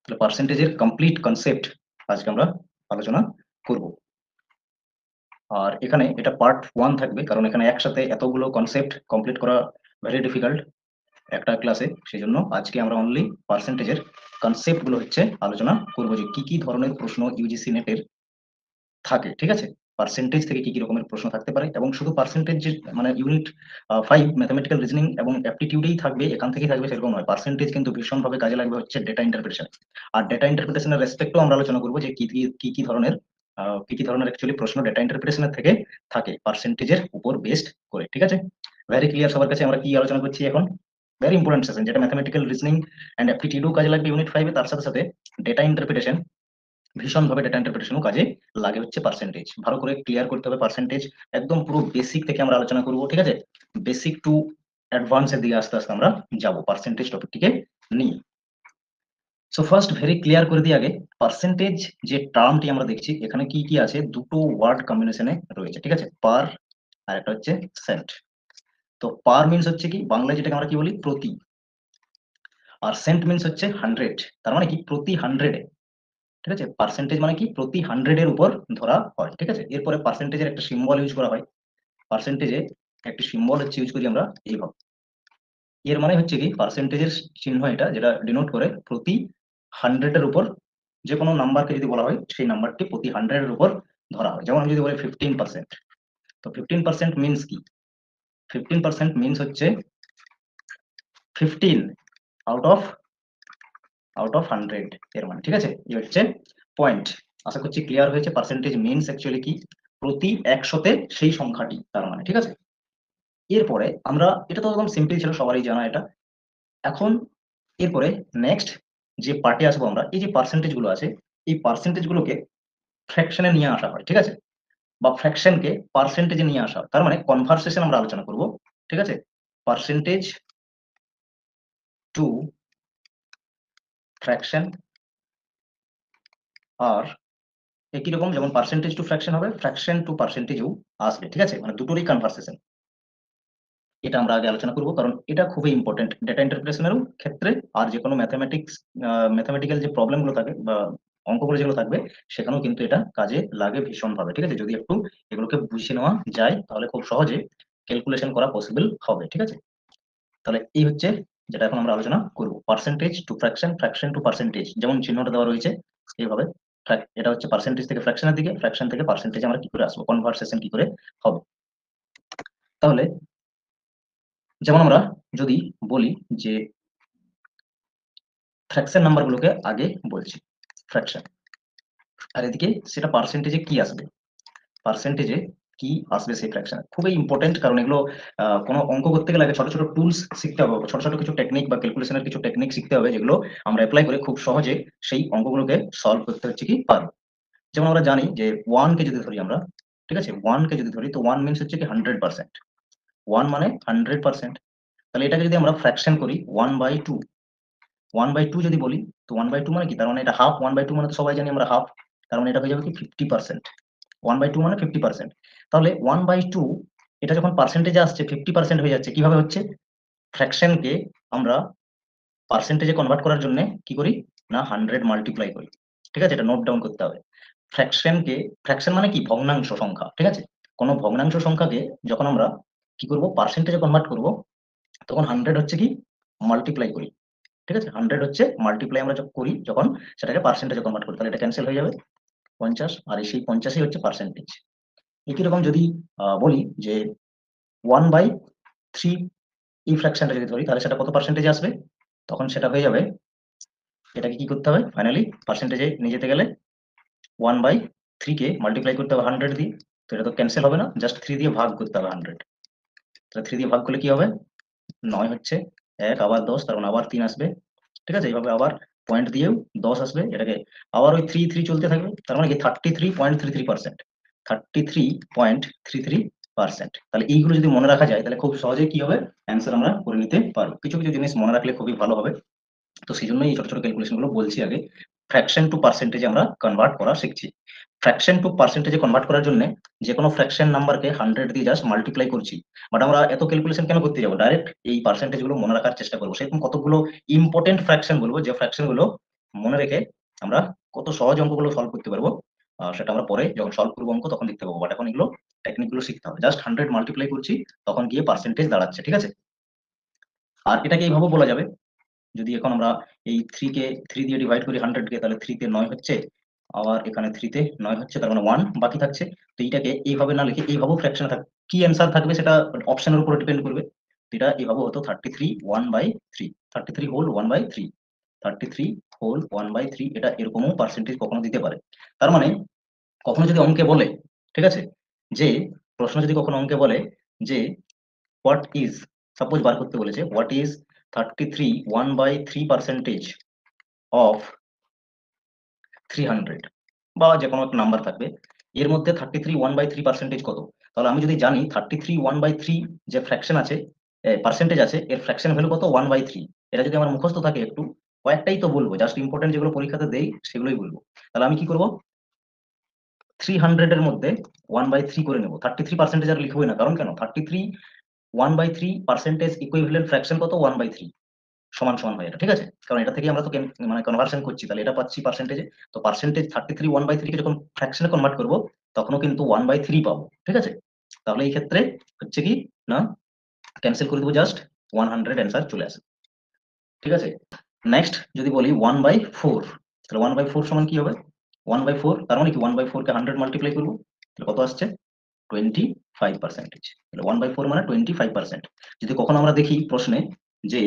তাহলে পার্সেন্টেজের complete concept আজকে আমরা আলোচনা করব। আর এখানে এটা পার্ট 1 থাকবে, কারণ এখানে একসাথে এতগুলো কনসেপ্ট কমপ্লিট করা ভেরি ডিফিকাল্ট একটা ক্লাসে। সেজন্য আজকে আমরা অনলি পার্সেন্টেজের কনসেপ্ট গুলো হচ্ছে আলোচনা করব, যে কি কি ধরনের প্রশ্ন ইউজিসি নেটের থাকে। ঠিক আছে, পার্সেন্টেজ থেকে কি কি রকমের প্রশ্ন থাকতে পারে, এবং শুধু পার্সেন্টেজ মানে ইউনিট 5 ম্যাথমেটিক্যাল রিজনিং এবং অ্যাপটিটিউডেই থাকবে, এখান থেকেই থাকবে সেরকম নয়। পার্সেন্টেজ কিন্তু ভীষণভাবে কাজে লাগবে হচ্ছে ডেটা ইন্টারপ্রিটেশন। আর ডেটা ইন্টারপ্রিটেশনের রেসপেক্টও আমরা আলোচনা করবো, যে কি কি ধরনের অ্যাকচুয়ালি প্রশ্ন ডেটা ইন্টারপ্রিটেশনের থেকে থাকে পার্সেন্টেজের উপর বেসড করে। ঠিক আছে, ভেরি ক্লিয়ার সবার কাছে আমরা কি আলোচনা করছি এখন? ভেরি ইম্পর্টেন্ট সেশন, যেটা ম্যাথমেটিক্যাল রিজনিং এন্ড অ্যাপটিটিউডও কাজে লাগবে ইউনিট 5 এ, তার সাথে সাথে ডেটা ইন্টারপ্রিটেশন ভীষণভাবে ডেটা ইন্টারপ্রিটেশনও কাজে লাগে হচ্ছে পার্সেন্টেজ। ভালো করে ক্লিয়ার করতে হবে পার্সেন্টেজ, একদম পুরো বেসিক থেকে আমরা আলোচনা করব। ঠিক আছে, বেসিক টু অ্যাডভান্সের দিকে আস্তে আস্তে আমরা যাব পার্সেন্টেজ টপিকটিকে নিয়ে। সো ফার্স্ট ভেরি ক্লিয়ার করে দিই আগে, পার্সেন্টেজ যে টার্মটি আমরা দেখছি এখানে কি কি আছে, দুটো ওয়ার্ড কম্বিনেশনে রয়েছে। ঠিক আছে, পার আর একটা হচ্ছে সেন্ট। তো পার মিন্স হচ্ছে কি বাংলায় যেটাকে আমরা কি বলি প্রতি, আর সেন্ট মিন্স হচ্ছে 100, তার মানে কি প্রতি 100-এ। ঠিক আছে, পার্সেন্টেজ মানে কি প্রতি 100-এর উপর ধরা হয়। ঠিক আছে, এরপরে পার্সেন্টেজের একটা সিম্বল ইউজ করা হয়। পার্সেন্টেজে একটি সিম্বল হচ্ছে ইউজ করি আমরা এইভাবে। এর মানে হচ্ছে কি পার্সেন্টেজের চিহ্ন এটা, যেটা ডিনোট করে প্রতি 100-এর উপর যে কোনো নাম্বারকে যদি বলা হয় সেই নাম্বারটি প্রতি 100-এর উপর ধরা হয়। যেমন আমি যদি বলি 15%, তো 15% মিন্স কি? 15% মিন্স হচ্ছে 15 আউট অফ 100 এর মানে। ঠিক আছে, এই হচ্ছে পয়েন্ট। আশা করছি ক্লিয়ার হয়েছে পার্সেন্টেজ মিন্স অ্যাকচুয়ালি কি প্রতি 100-তে সেই সংখ্যাটি, তার মানে। ঠিক আছে, এরপরে আমরা, এটা তো একদম সিম্পল ছিল, সবারই জানা এটা। এখন এরপরে নেক্সট যে পার্টে আসবো আমরা, এই যে পার্সেন্টেজ গুলো আছে এই পার্সেন্টেজ গুলোকে ফ্র্যাকশনে নিয়ে আসা হয়। ঠিক আছে, বা ফ্র্যাকশনকে পার্সেন্টেজে নিয়ে আসা হয়, তার মানে কনভার্সেশন আমরা আলোচনা করব। ঠিক আছে, পার্সেন্টেজ টু ফ্র্যাকশন, আর একই রকম যেমন পার্সেন্টেজ টু ফ্র্যাকশন হবে, ফ্র্যাকশন টু পার্সেন্টেজও আসবে। ঠিক আছে, মানে দুটোরই কনভার্সেশন। এটা আমরা আগে আলোচনা করব, কারণ এটা খুবই ইম্পর্টেন্ট ডেটা ইন্টারপ্রিটেশনেরও ক্ষেত্রে, আর যে কোনো ম্যাথমেটিক্যাল যে প্রবলেম গুলো থাকে বা অঙ্কগুলো যেগুলো থাকবে সেখানেও কিন্তু এটা কাজে লাগে ভীষণভাবে। ঠিক আছে, যদি একটু এগুলোকে বুঝে নেওয়া যায় তাহলে খুব সহজে ক্যালকুলেশন করা পসিবল হবে। ঠিক আছে, তাহলে এই হচ্ছে যেটা এখন আমরা আলোচনা করব, percentage to fraction, fraction to percentage. যেমন চিহ্নটা দেওয়া রয়েছে এইভাবে, এটা হচ্ছে পার্সেন্টেজ থেকে ফ্র্যাকশনের দিকে, ফ্র্যাকশন থেকে পার্সেন্টেজ আমরা কি করে আসবো, কনভার্সেশন কি করে হবে। তাহলে যেমন আমরা যদি বলি যে ফ্র্যাকশন নাম্বারগুলোকে আগে বলছি, ফ্র্যাকশন, আর এদিকে সেটা পার্সেন্টেজে কি আসবে, পার্সেন্টেজে কি আসবে সেই ফ্র্যাকশন। খুবই ইম্পর্টেন্ট, কারণ এগুলো কোনো অঙ্ক করতে গেলে আগে ছোট ছোট টুলস শিখতে হবে, ছোট ছোট কিছু টেকনিক বা ক্যালকুলেশনের কিছু টেকনিক শিখতে হবে, যেগুলো আমরা অ্যাপ্লাই করে খুব সহজে সেই অঙ্কগুলোকে সলভ করতে হচ্ছে কি পারবো। যেমন আমরা জানি যে 1 কে যদি ধরি আমরা, ঠিক আছে, 1 কে যদি ধরি তো 1 মিন্স হচ্ছে কি 100%, 1 মানে 100%। তাহলে এটাকে যদি আমরা ফ্র্যাকশন করি 1/2, 1/2 যদি বলি, তো 1/2 মানে কি, তার মানে এটা হাফ। 1/2 মানে তো সবাই জানি আমরা হাফ, তার মানে এটা হয়ে যাবে কি 50%। 1/2 মানে 50%। তাহলে 1/2 এটা যখন পার্সেন্টেজে আসছে 50% হয়ে যাচ্ছে, কিভাবে হচ্ছে? ফ্র্যাকশনকে আমরা পার্সেন্টেজে কনভার্ট করার জন্য কি করি না 100 মাল্টিপ্লাই করি। ঠিক আছে, এটা নোট ডাউন করতে হবে। ফ্র্যাকশনকে, ফ্র্যাকশন মানে কি ভগ্নাংশ সংখ্যা। ঠিক আছে, কোনো ভগ্নাংশ সংখ্যাকে যখন আমরা কি করব পার্সেন্টেজে কনভার্ট করব, তখন 100 হচ্ছে কি মাল্টিপ্লাই করি। ঠিক আছে, 100 হচ্ছে মাল্টিপ্লাই আমরা যখন করি, যখন সেটাকে পার্সেন্টেজে কনভার্ট করি, তাহলে এটা ক্যান্সেল হয়ে যাবে 50, আর এই সেই 50ই হচ্ছে পার্সেন্টেজ। একই রকম যদি বলি যে 1/3 এই ফ্র্যাকশনটা যদি ধরি, তাহলে সেটা কত পার্সেন্টেজে আসবে, তখন সেটা হয়ে যাবে, এটাকে কি করতে হবে ফাইনালি পার্সেন্টেজে নিয়ে যেতে গেলে 1/3 কে মাল্টিপ্লাই করতে হবে 100 দিয়ে, তো এটা তো ক্যান্সেল হবে না, জাস্ট 3 দিয়ে ভাগ করতে হবে 100। তাহলে 3 দিয়ে ভাগ করলে কি হবে, 9 হচ্ছে 1, আবার 10, তার মানে আবার 3 আসবে। ঠিক আছে, এইভাবে আবার পয়েন্ট দিয়েও 10 আসবে, এটাকে আবার ওই 3 3 চলতে থাকবে, তার মানে কি 33.33%, 33.33%। তাহলে এইগুলো যদি মনে রাখা যায় তাহলে খুব সহজেই কি হবে অ্যান্সার আমরা করে নিতে পারবো। কিছু কিছু জিনিস মনে রাখলে খুবই ভালো হবে, তো সেই জন্যই এই ছোট ছোট ক্যালকুলেশন গুলো বলছি আগে। ফ্র্যাকশন টু পার্সেন্টেজে আমরা কনভার্ট করা শিখছি। ফ্র্যাকশন টু পার্সেন্টেজে কনভার্ট করার জন্য যে কোনো ফ্র্যাকশন নাম্বারকে 100 দিয়ে জাস্ট মাল্টিপ্লাই করছি। বাট আমরা এত ক্যালকুলেশন কেন করতে যাবো, ডাইরেক্ট এই পার্সেন্টেজ গুলো মনে রাখার চেষ্টা করবো। সেরকম কতগুলো ইম্পর্টেন্ট ফ্র্যাকশন বলবো, যে ফ্র্যাকশন গুলো মনে রেখে আমরা কত সহজ অঙ্কগুলো সলভ করতে পারবো সেটা আমরা পরে যখন সলভ করবো অঙ্ক তখন দেখতে পাবো, বাট এখন এগুলো টেকনিকগুলো শিখতে হবে। জাস্ট 100 মাল্টিপ্লাই করছি তখন গিয়ে পার্সেন্টেজ দাঁড়াচ্ছে, ঠিক আছে। আর এটাকে এইভাবে বলা যাবে, যদি এখন আমরা এই 3 কে 3 দিয়ে ডিভাইড করি 100 কে, তাহলে 3 তে 9 হচ্ছে, আবার এখানে 3 তে 9 হচ্ছে, তার মানে 1 বাকি থাকছে। তো এইটাকে এইভাবে না লিখে এইভাবেও ফ্র্যাকশনে থাকবে, কি অ্যান্সার থাকবে সেটা অপশনের উপর ডিপেন্ড করবে। তো এটা এইভাবে হতো 33 1/3, 33 হোল 1/3, 33 হোল 1/3, এটা এরকমও পার্সেন্টেজ কখনো দিতে পারে। তার মানে কখনো যদি অঙ্কে বলে, ঠিক আছে, যে প্রশ্ন যদি কখনো অঙ্কে বলে যে হোয়াট ইজ, সাপোজ বার করতে বলেছে হোয়াট ইজ 33 1/3 পার্সেন্টেজ অফ 300, বা যে কোনো একটা নাম্বার থাকবে, এর মধ্যে 33 1/3 পার্সেন্টেজ কত। তাহলে আমি যদি জানি 33 1/3 যে ফ্র্যাকশন আছে, পার্সেন্টেজ আছে, এর ফ্র্যাকশন ভ্যালু কত 1/3, এটা যদি আমার মুখস্থ থাকে একটু, কয়েকটাই তো বলবো, জাস্ট ইম্পর্টেন্ট যেগুলো পরীক্ষাতে দেই সেগুলোই বলবো। তাহলে আমি কি করব, 300 এর মধ্যে 1/3 করে নেব, 33% আর লিখবই না, কারণ কেন, 33 1/3 পার্সেন্টেজ ইকুইভ্যালেন্ট ফ্র্যাকশন কত 1/3, সমান সমান হয় এটা, ঠিক আছে। কারণ এটা থেকে আমরা তো মানে কনভার্সন করছি, তাহলে এটা পাচ্ছি পার্সেন্টেজে। তো পার্সেন্টেজ 33 1/3 কে যখন ফ্র্যাকশনে কনভার্ট করব তখনও কিন্তু 1/3 পাবো, ঠিক আছে। তাহলে এই ক্ষেত্রে হচ্ছে কি না, ক্যান্সেল করে দেবো, জাস্ট 100 অ্যান্সার চলে আসে, ঠিক আছে। নেক্সট যদি বলি 1/4, তাহলে 1/4 সমান কি হবে, 1/4 তার মানে কি 1/4 কে 100 মাল্টিপ্লাই করবো, তাহলে কত আসছে 25%। তাহলে 1/4 মানে 25%। যদি কখনো আমরা দেখি প্রশ্নে যে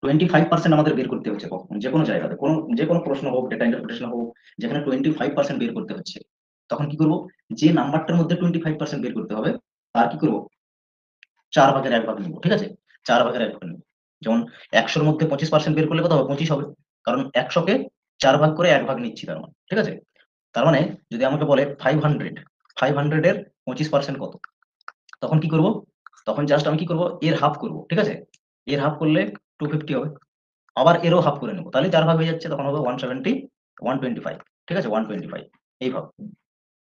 25% আমাদের বের করতে হচ্ছে, কখন যে কোনো জায়গাতে কোনো যে কোনো প্রশ্ন হোক, ডেটা ইন্টারপ্রিটেশন হোক, যেখানে 25% বের করতে হচ্ছে, তখন কি করব, যে নাম্বারটার মধ্যে 25% বের করতে হবে তার কি করব, 4/1 নিব, ঠিক আছে। 4/1 নিব, যেমন 100-র মধ্যে 25% বের করলে কত হবে, 25 হবে, কারণ 100-কে 4 ভাগ করে 1 ভাগ নিচ্ছি, তার মানে, ঠিক আছে। তার মানে যদি আমাকে বলে 500 এর 25% কত, তখন কি করব, তখন জাস্ট আমি কি করব, এর হাফ করব, ঠিক আছে। এর হাফ করলে 250 হবে, আবার এরও হাফ করে নেব, তাহলে 4 ভাগ হয়ে যাচ্ছে, তখন হবে 170 125, ঠিক আছে, 125। এইভাবে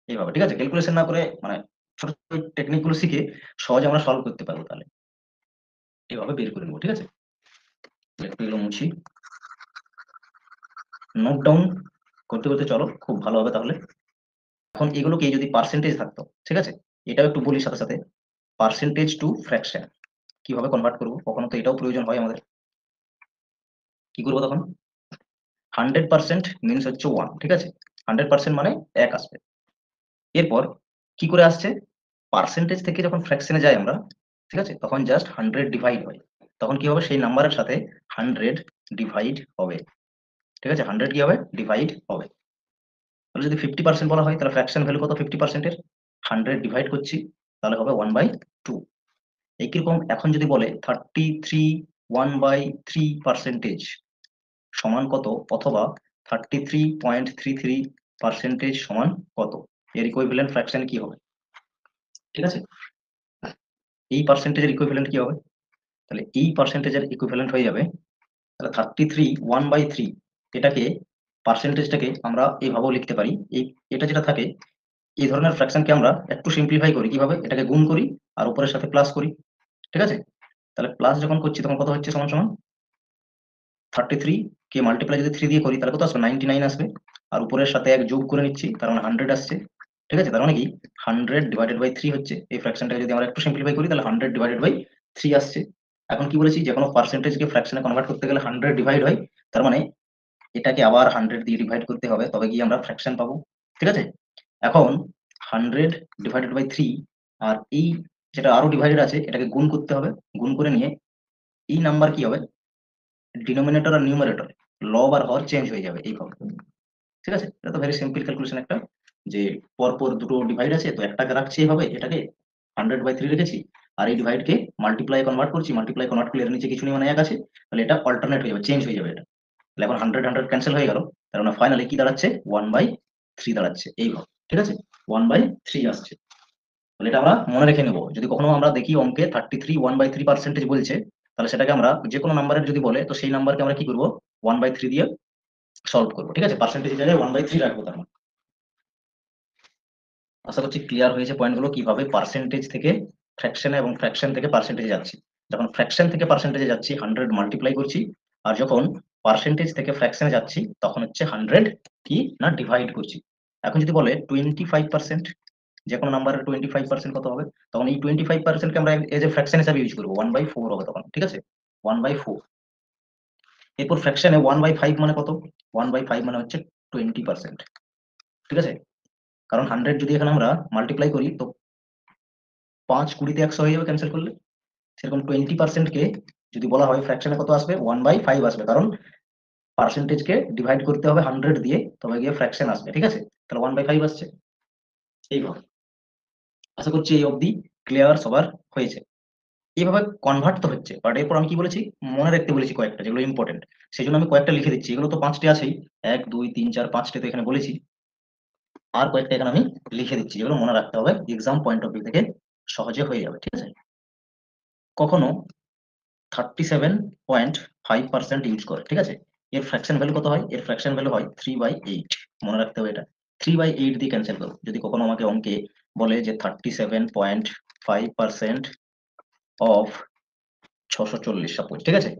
এইভাবে, ঠিক আছে, ক্যালকুলেশন না করে মানে ছোট ছোট টেকনিক গুলো শিখে সহজে আমরা সলভ করতে পারবো, তাহলে এইভাবে বের করে নেবো, ঠিক আছে। একটু এগুলো মুছি, নোট ডাউন করতে করতে চলো, খুব ভালো হবে তাহলে। এখন এগুলোকে যদি পার্সেন্টেজ থাকতো, ঠিক আছে, এটাও একটু বলি সাথে সাথে, পার্সেন্টেজ টু ফ্র্যাকশন কিভাবে কনভার্ট করবো, কখনো তো এটাও প্রয়োজন হয় আমাদের। কি করবো তখন, 100% মিনস হচ্ছে 1, ঠিক আছে, 100% মানে 1 আসবে। এরপর কি করে আসছে, পার্সেন্টেজ থেকে যখন ফ্র্যাকশনে যাই আমরা, ঠিক আছে, তখন জাস্ট 100 ডিভাইড হয়, তখন কি হবে, সেই নাম্বারের সাথে 100 ডিভাইড হবে, ঠিক আছে, 100 কি হবে, ডিভাইড হবে। তাহলে যদি 50% বলা হয়, তাহলে ফ্র্যাকশন ভ্যালু কত 50% এর, 100 ডিভাইড করছি, তাহলে হবে 1/2। একইরকম এখন যদি বলে 33 1/3% সমান কত, অথবা 33.33% সমান কত, এর ইকুইভ্যালেন্ট ফ্র্যাকশন কি হবে, ঠিক আছে। এই পার্সেন্টেজের ইকুইভ্যালেন্ট কি হবে, তাহলে এই পার্সেন্টেজের ইকুইভ্যালেন্ট হয়ে যাবে, তাহলে 33 1/3, এটাকে পার্সেন্টেজটাকে আমরা এইভাবেও লিখতে পারি, এই এটা যেটা থাকে, এই ধরনের ফ্র্যাকশনকে আমরা একটু সিম্পলিফাই করি, কিভাবে, এটাকে গুণ করি আর উপরের সাথে প্লাস করি, ঠিক আছে। তাহলে প্লাস যখন করছি তখন কত হচ্ছে, সমান সমান 33 কে মাল্টিপ্লাই যদি 3 দিয়ে করি তাহলে কত আসবে, 99 আসবে, আর উপরের সাথে 1 যোগ করে নিচ্ছি, তার মানে 100 আসছে, ঠিক আছে। তার মানে কি 100 ডিভাইডেড বাই 3 হচ্ছে, এই ফ্র্যাকশনটাকে যদি আমরা একটু সিম্পলিফাই করি তাহলে 100 ডিভাইডেড বাই 3 আসছে। এখন কি বলেছি, যে কোনো পার্সেন্টেজকে ফ্র্যাকশনে কনভার্ট করতে গেলে 100 ডিভাইড হয়, তার মানে এটাকে আবার 100 দিয়ে ডিভাইড করতে হবে, তবে গিয়ে আমরা ফ্র্যাকশন পাবো, ঠিক আছে। এখন 100 ডিভাইডেড বাই 3, আর এই যেটা আরো ডিভাইডেড আছে এটাকে গুণ করতে হবে, গুণ করে নিয়ে এই নাম্বার কি হবে, ডিনোমিনেটর আর নিউমারেটর লব আর হর চেঞ্জ হয়ে যাবে এইভাবে, ঠিক আছে। এটা তো ভেরি সিম্পল ক্যালকুলেশন একটা, যে পরপর দুটো ডিভাইড আছে, তো একটাকে রাখছি এভাবে, এটাকে 100/3 রেখেছি, আর এই ডিভাইড কে মাল্টিপ্লাই কনভার্ট করছি, মাল্টিপ্লাই কনভার্ট করলে এর নিচে কিছু নেই মানে 1 আছে, তাহলে এটা অল্টারনেট হয়ে যাবে, চেঞ্জ হয়ে যাবে এটা। তাহলে এখন 100 100 ক্যান্সেল হয়ে গেল, তার মানে ফাইনালি কি দাঁড়াচ্ছে, 1/3 দাঁড়াচ্ছে এইভাবে, ঠিক আছে, 1/3 আসছে। তাহলে এটা আমরা মনে রেখে নেবো, যদি কখনো আমরা দেখি অঙ্কে 33 1/3% বলছে, তাহলে সেটাকে আমরা যে কোনো নাম্বারের যদি বলে, তো সেই নাম্বারকে আমরা কি করবো, 1/3 দিয়ে সলভ করবো, ঠিক আছে, পার্সেন্টেজ জায়গায় 1/3 রাখবো, তার মানে। আশা করছি ক্লিয়ার হয়েছে পয়েন্টগুলো, কিভাবে পার্সেন্টেজ থেকে ফ্র্যাকশনে এবং ফ্র্যাকশন থেকে পার্সেন্টেজে যাচ্ছি। যখন ফ্র্যাকশন থেকে পার্সেন্টেজে যাচ্ছি 100 মাল্টিপ্লাই করছি, আর যখন পার্সেন্টেজ থেকে ফ্র্যাকশনে যাচ্ছি তখন হচ্ছে 100 কি না ডিভাইড করছি। এখন যদি বলে 25%, যে কোনো নাম্বারের 25% কত হবে, তখন এই 25% কে আমরা এজ এ ফ্র্যাকশন হিসাবে ইউজ করবো, 1/4 হবে তখন, ঠিক আছে, 1/4। এরপর ফ্র্যাকশনে 1/5 মানে কত, 1/5 মানে হচ্ছে 20%, ঠিক আছে। কারণ 100 যদি এখানে আমরা মাল্টিপ্লাই করি তো 5 20 তে 100 হয়ে যাবে ক্যান্সেল করলে। সেরকম 20% কে যদি বলা হয় ফ্র্যাকশনে কত আসবে, 1/5 আসবে, কারণ পার্সেন্টেজ কে ডিভাইড করতে হবে 100 দিয়ে, তবে গিয়ে ফ্র্যাকশন আসবে, ঠিক আছে। তাহলে 1/5 আসছে। এইভাবে আশা করছি এই অবধি ক্লিয়ার সবার হয়েছে। এইভাবে কনভার্ট তো হচ্ছে, বাট এরপর আমি কি বলেছি, মনে রাখতে বলেছি কয়েকটা যেগুলো ইম্পর্টেন্ট, সেই জন্য আমি কয়েকটা লিখে দিচ্ছি। এগুলো তো 5টি আছেই, 1 2 3 4 5টে তো এখানে বলেছি, আর কয়েকটা এখানে আমি লিখে দিচ্ছি যেগুলো মনে রাখতে হবে, এক্সাম পয়েন্ট অফ ভিউ থেকে সহজে হয়ে যাবে, ঠিক আছে। কখনো 37.5% ইউজ করে, ঠিক আছে। এর ফ্র্যাকশন ভ্যালু কত হয়, এর ফ্র্যাকশন ভ্যালু হয় 3/8, মনে রাখতে হবে এটা। 3/8 দিয়ে ক্যান্সেল করো যদি কখনো আমাকে অঙ্কে বলে যে 37.5% অফ 640 সাপোজ, ঠিক আছে।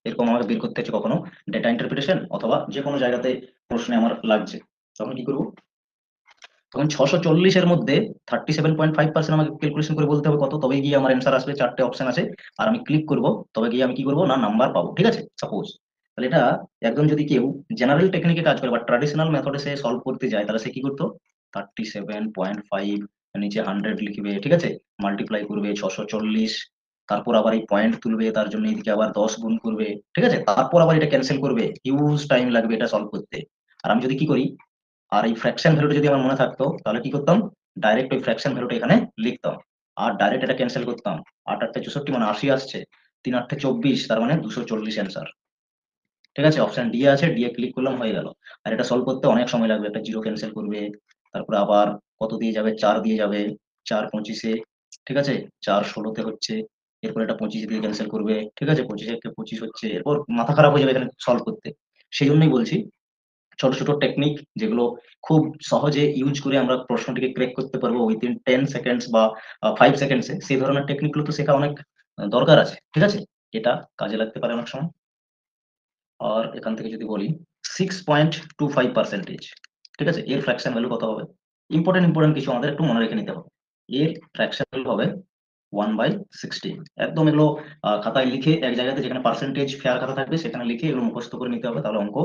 এরকম আমাকে বের করতে হচ্ছে কখনো ডেটা ইন্টারপ্রিটেশন অথবা যে কোনো জায়গাতে প্রশ্নে আমার লাগছে, তখন কি করবো, তখন 640 এর মধ্যে 37.5% আমাকে ক্যালকুলেশন করে বলতে হবে কত, তবেই গিয়ে আমার অ্যান্সার আসবে। 4টে অপশন আছে, আর আমি ক্লিক করব, তবে গিয়ে আমি কি করব না নাম্বার পাবো, ঠিক আছে, সাপোজ। তাহলে এটা একদম যদি কেউ জেনারেল টেকনিকে কাজ করে বা ট্র্যাডিশনাল মেথডে সে সলভ করতে যায়, তাহলে সে কি করতো, 37.5 নিচে 100 লিখবে, ঠিক আছে, মাল্টিপ্লাই করবে 640, তারপর আবার এই পয়েন্ট তুলবে, তার জন্য এদিকে আবার 10 গুণ করবে, ঠিক আছে, তারপর আবার এটা ক্যান্সেল করবে, হিউজ টাইম লাগবে এটা সলভ করতে। আর আমি যদি কি করি, আর এই ফ্র্যাকশন ভ্যালুটা যদি আমার মনে থাকতো, তাহলে কি করতাম, ডাইরেক্ট ওই ফ্র্যাকশন ভ্যালুটা এখানে লিখতাম, আর ডাইরেক্ট এটা ক্যান্সেল করতাম। 8 8 64 মানে 80 আসছে, 3 8 24, তার মানে 240 অ্যান্সার, ঠিক আছে। অপশন ডি আছে, ডি এ ক্লিক করলাম, হয়ে গেল। আর এটা সলভ করতে অনেক সময় লাগবে, একটা জিরো ক্যান্সেল করবে, তারপরে আবার কত দিয়ে যাবে, 4 দিয়ে যাবে, 4 25-এ, ঠিক আছে, 4 16-তে হচ্ছে, এরপর এটা 25 দিয়ে ক্যান্সেল করবে, ঠিক আছে, 25 একে 25 হচ্ছে, এরপর মাথা খারাপ হয়ে যাবে এখানে সলভ করতে। সেই জন্যই বলছি ছোট ছোট টেকনিক যেগুলো খুব সহজে ইউজ করে আমরা প্রশ্নটিকে ক্র্যাক করতে পারবো উইথিন 10 সেকেন্ডস বা 5 সেকেন্ডসে, সেই ধরনের টেকনিকগুলো তো শেখা অনেক দরকার আছে, ঠিক আছে। এটা কাজে লাগতে পারে অনেক সময়। আর এখান থেকে যদি বলি 6.25%, ঠিক আছে, এর ফ্র্যাকশন ভ্যালু কত হবে, ইম্পর্টেন্ট কিছু আমাদের একটু মনে রেখে নিতে হবে। এর ফ্র্যাকশন ভ্যালু হবে 1/16। একদম এগুলো খাতায় লিখে এক জায়গাতে, যেখানে পার্সেন্টেজ ফেয়ার খাতা থাকবে সেখানে লিখে এগুলো মুখস্থ করে নিতে হবে, তাহলে অঙ্ক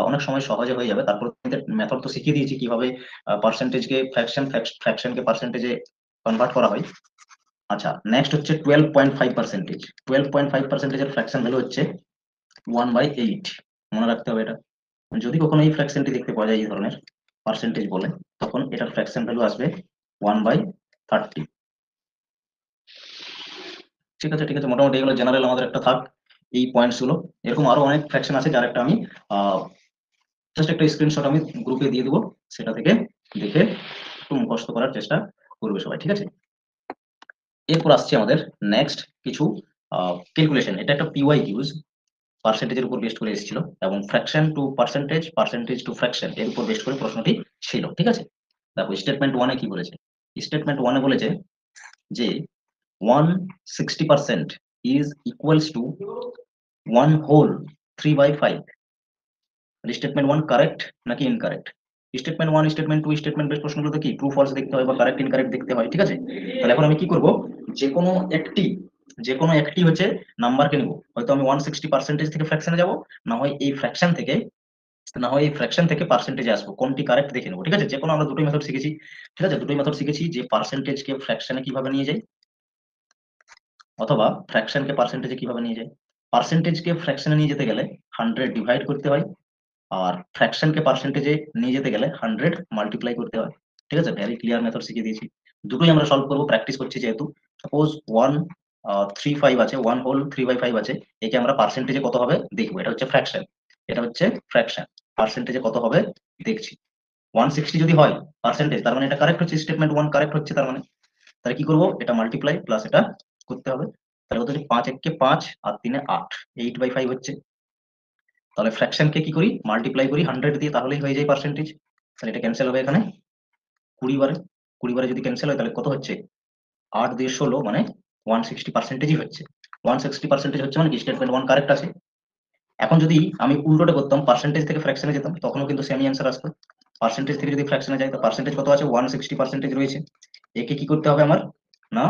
অনেক সময় সহজে হয়ে যাবে। তারপর মেথড তো শিখিয়ে দিয়েছি কিভাবে পার্সেন্টেজকে ফ্র্যাকশনকে পার্সেন্টেজে কনভার্ট করা হয়। আচ্ছা, নেক্সট হচ্ছে 12.5%। 12.5% এর ফ্র্যাকশন ভ্যালু হচ্ছে 1/8, মনে রাখতে হবে এটা। যদি কখনো এই ফ্র্যাকশনটি দেখতে পাওয়া যায় এই ধরনের পার্সেন্টেজ বলে, তখন এটার ফ্র্যাকশন ভ্যালু আসবে 1/30, ঠিক আছে, ঠিক আছে। মোটামুটি এগুলো জেনারেল আমাদের একটা থাক, এই পয়েন্টস গুলো। এরকম আরো অনেক ফ্র্যাকশন আছে, যার একটা আমি জাস্ট একটা স্ক্রিনশট আমি গ্রুপে দিয়ে দেবো, সেটা থেকে দেখে একটু মুখস্থ করার চেষ্টা করবে সবাই, ঠিক আছে। এরপর আসছে আমাদের নেক্সট কিছু ক্যালকুলেশন। এটা একটা পিওয়াই কিউজ, পার্সেন্টেজের উপর বেস্ট করে এসেছিল, এবং fraction to percentage, percentage to fraction এর উপর বেস্ট করে প্রশ্নটি ছিল, ঠিক আছে। দেখো স্টেটমেন্ট ওয়ানে কি বলেছে, স্টেটমেন্ট ওয়ানে বলেছে যে 160% is equals to 1 whole 3/5। Statement one correct নাকি incorrect, statement one statement two statement base প্রশ্নগুলোতে কি ট্রু ফলস দেখতে হয় বা কারেক্ট ইনকারেক্ট দেখতে হয়, ঠিক আছে। তাহলে এখন আমি কি করব, যে কোনো একটি যে কোনো একটি হচ্ছে নাম্বারকে নেব, হয়তো আমি 160% থেকে ফ্র্যাকশনে যাব, না হয় এই ফ্র্যাকশন থেকে, না হয় এই ফ্র্যাকশন থেকে পার্সেন্টেজে আসবো, কোনটি কারেক্ট দেখে নেবো, ঠিক আছে। যে কোনো আমরা দুটোই মেথড শিখেছি, ঠিক আছে, দুটোই মেথড শিখেছি, যে পার্সেন্টেজকে ফ্র্যাকশনে কিভাবে নিয়ে যায়, অথবা ফ্র্যাকশনকে পার্সেন্টেজে কিভাবে নিয়ে যায়। পার্সেন্টেজকে ফ্র্যাকশনে নিয়ে যেতে গেলে 100 ডিভাইড করতে হয়, আর ফ্র্যাকশনকে পার্সেন্টেজে নিয়ে যেতে গেলে 100 মাল্টিপ্লাই করতে হয়, ঠিক আছে। ভেরি ক্লিয়ার মেথড শিখিয়ে দিয়েছি, দুটোই আমরা সলভ করবো, প্র্যাকটিস করছি যেহেতু। সাপোজ 135 আছে, 1 হোল 3/5 আছে, একে আমরা পার্সেন্টেজে কত হবে দেখবো, এটা হচ্ছে ফ্র্যাকশন, এটা হচ্ছে ফ্র্যাকশন, পার্সেন্টেজে কত হবে দেখছি। 160 যদি হয় পার্সেন্টেজ, তার মানে এটা কারেক্ট হচ্ছে, স্টেটমেন্ট ওয়ান কারেক্ট হচ্ছে, তার মানে তাহলে কি করবো, এটা মাল্টিপ্লাই প্লাস এটা করতে হবে। তাহলে কত হচ্ছে, 5 একে 5 আর 3 এ 8, 8/5 হচ্ছে। তাহলে ফ্র্যাকশনকে কি করি, মাল্টিপ্লাই করি 100 দিয়ে, তাহলেই হয়ে যায় পার্সেন্টেজ। তাহলে এটা ক্যান্সেল হবে এখানে 20 বারে, 20 বারে যদি ক্যান্সেল হয় তাহলে কত হচ্ছে, 8 দিয়ে 16 মানে 160%ই হচ্ছে। 160% হচ্ছে মানে কি স্টেটমেন্ট ওয়ান কারেক্ট আছে। এখন যদি আমি উল্টোটা করতাম, পার্সেন্টেজ থেকে ফ্র্যাকশনে যেতাম, তখনও কিন্তু সেমই অ্যান্সার আসতো। পার্সেন্টেজ থেকে যদি ফ্র্যাকশনে যাই, তো পার্সেন্টেজ কত আছে, 160% রয়েছে। একে কি করতে হবে আমার, না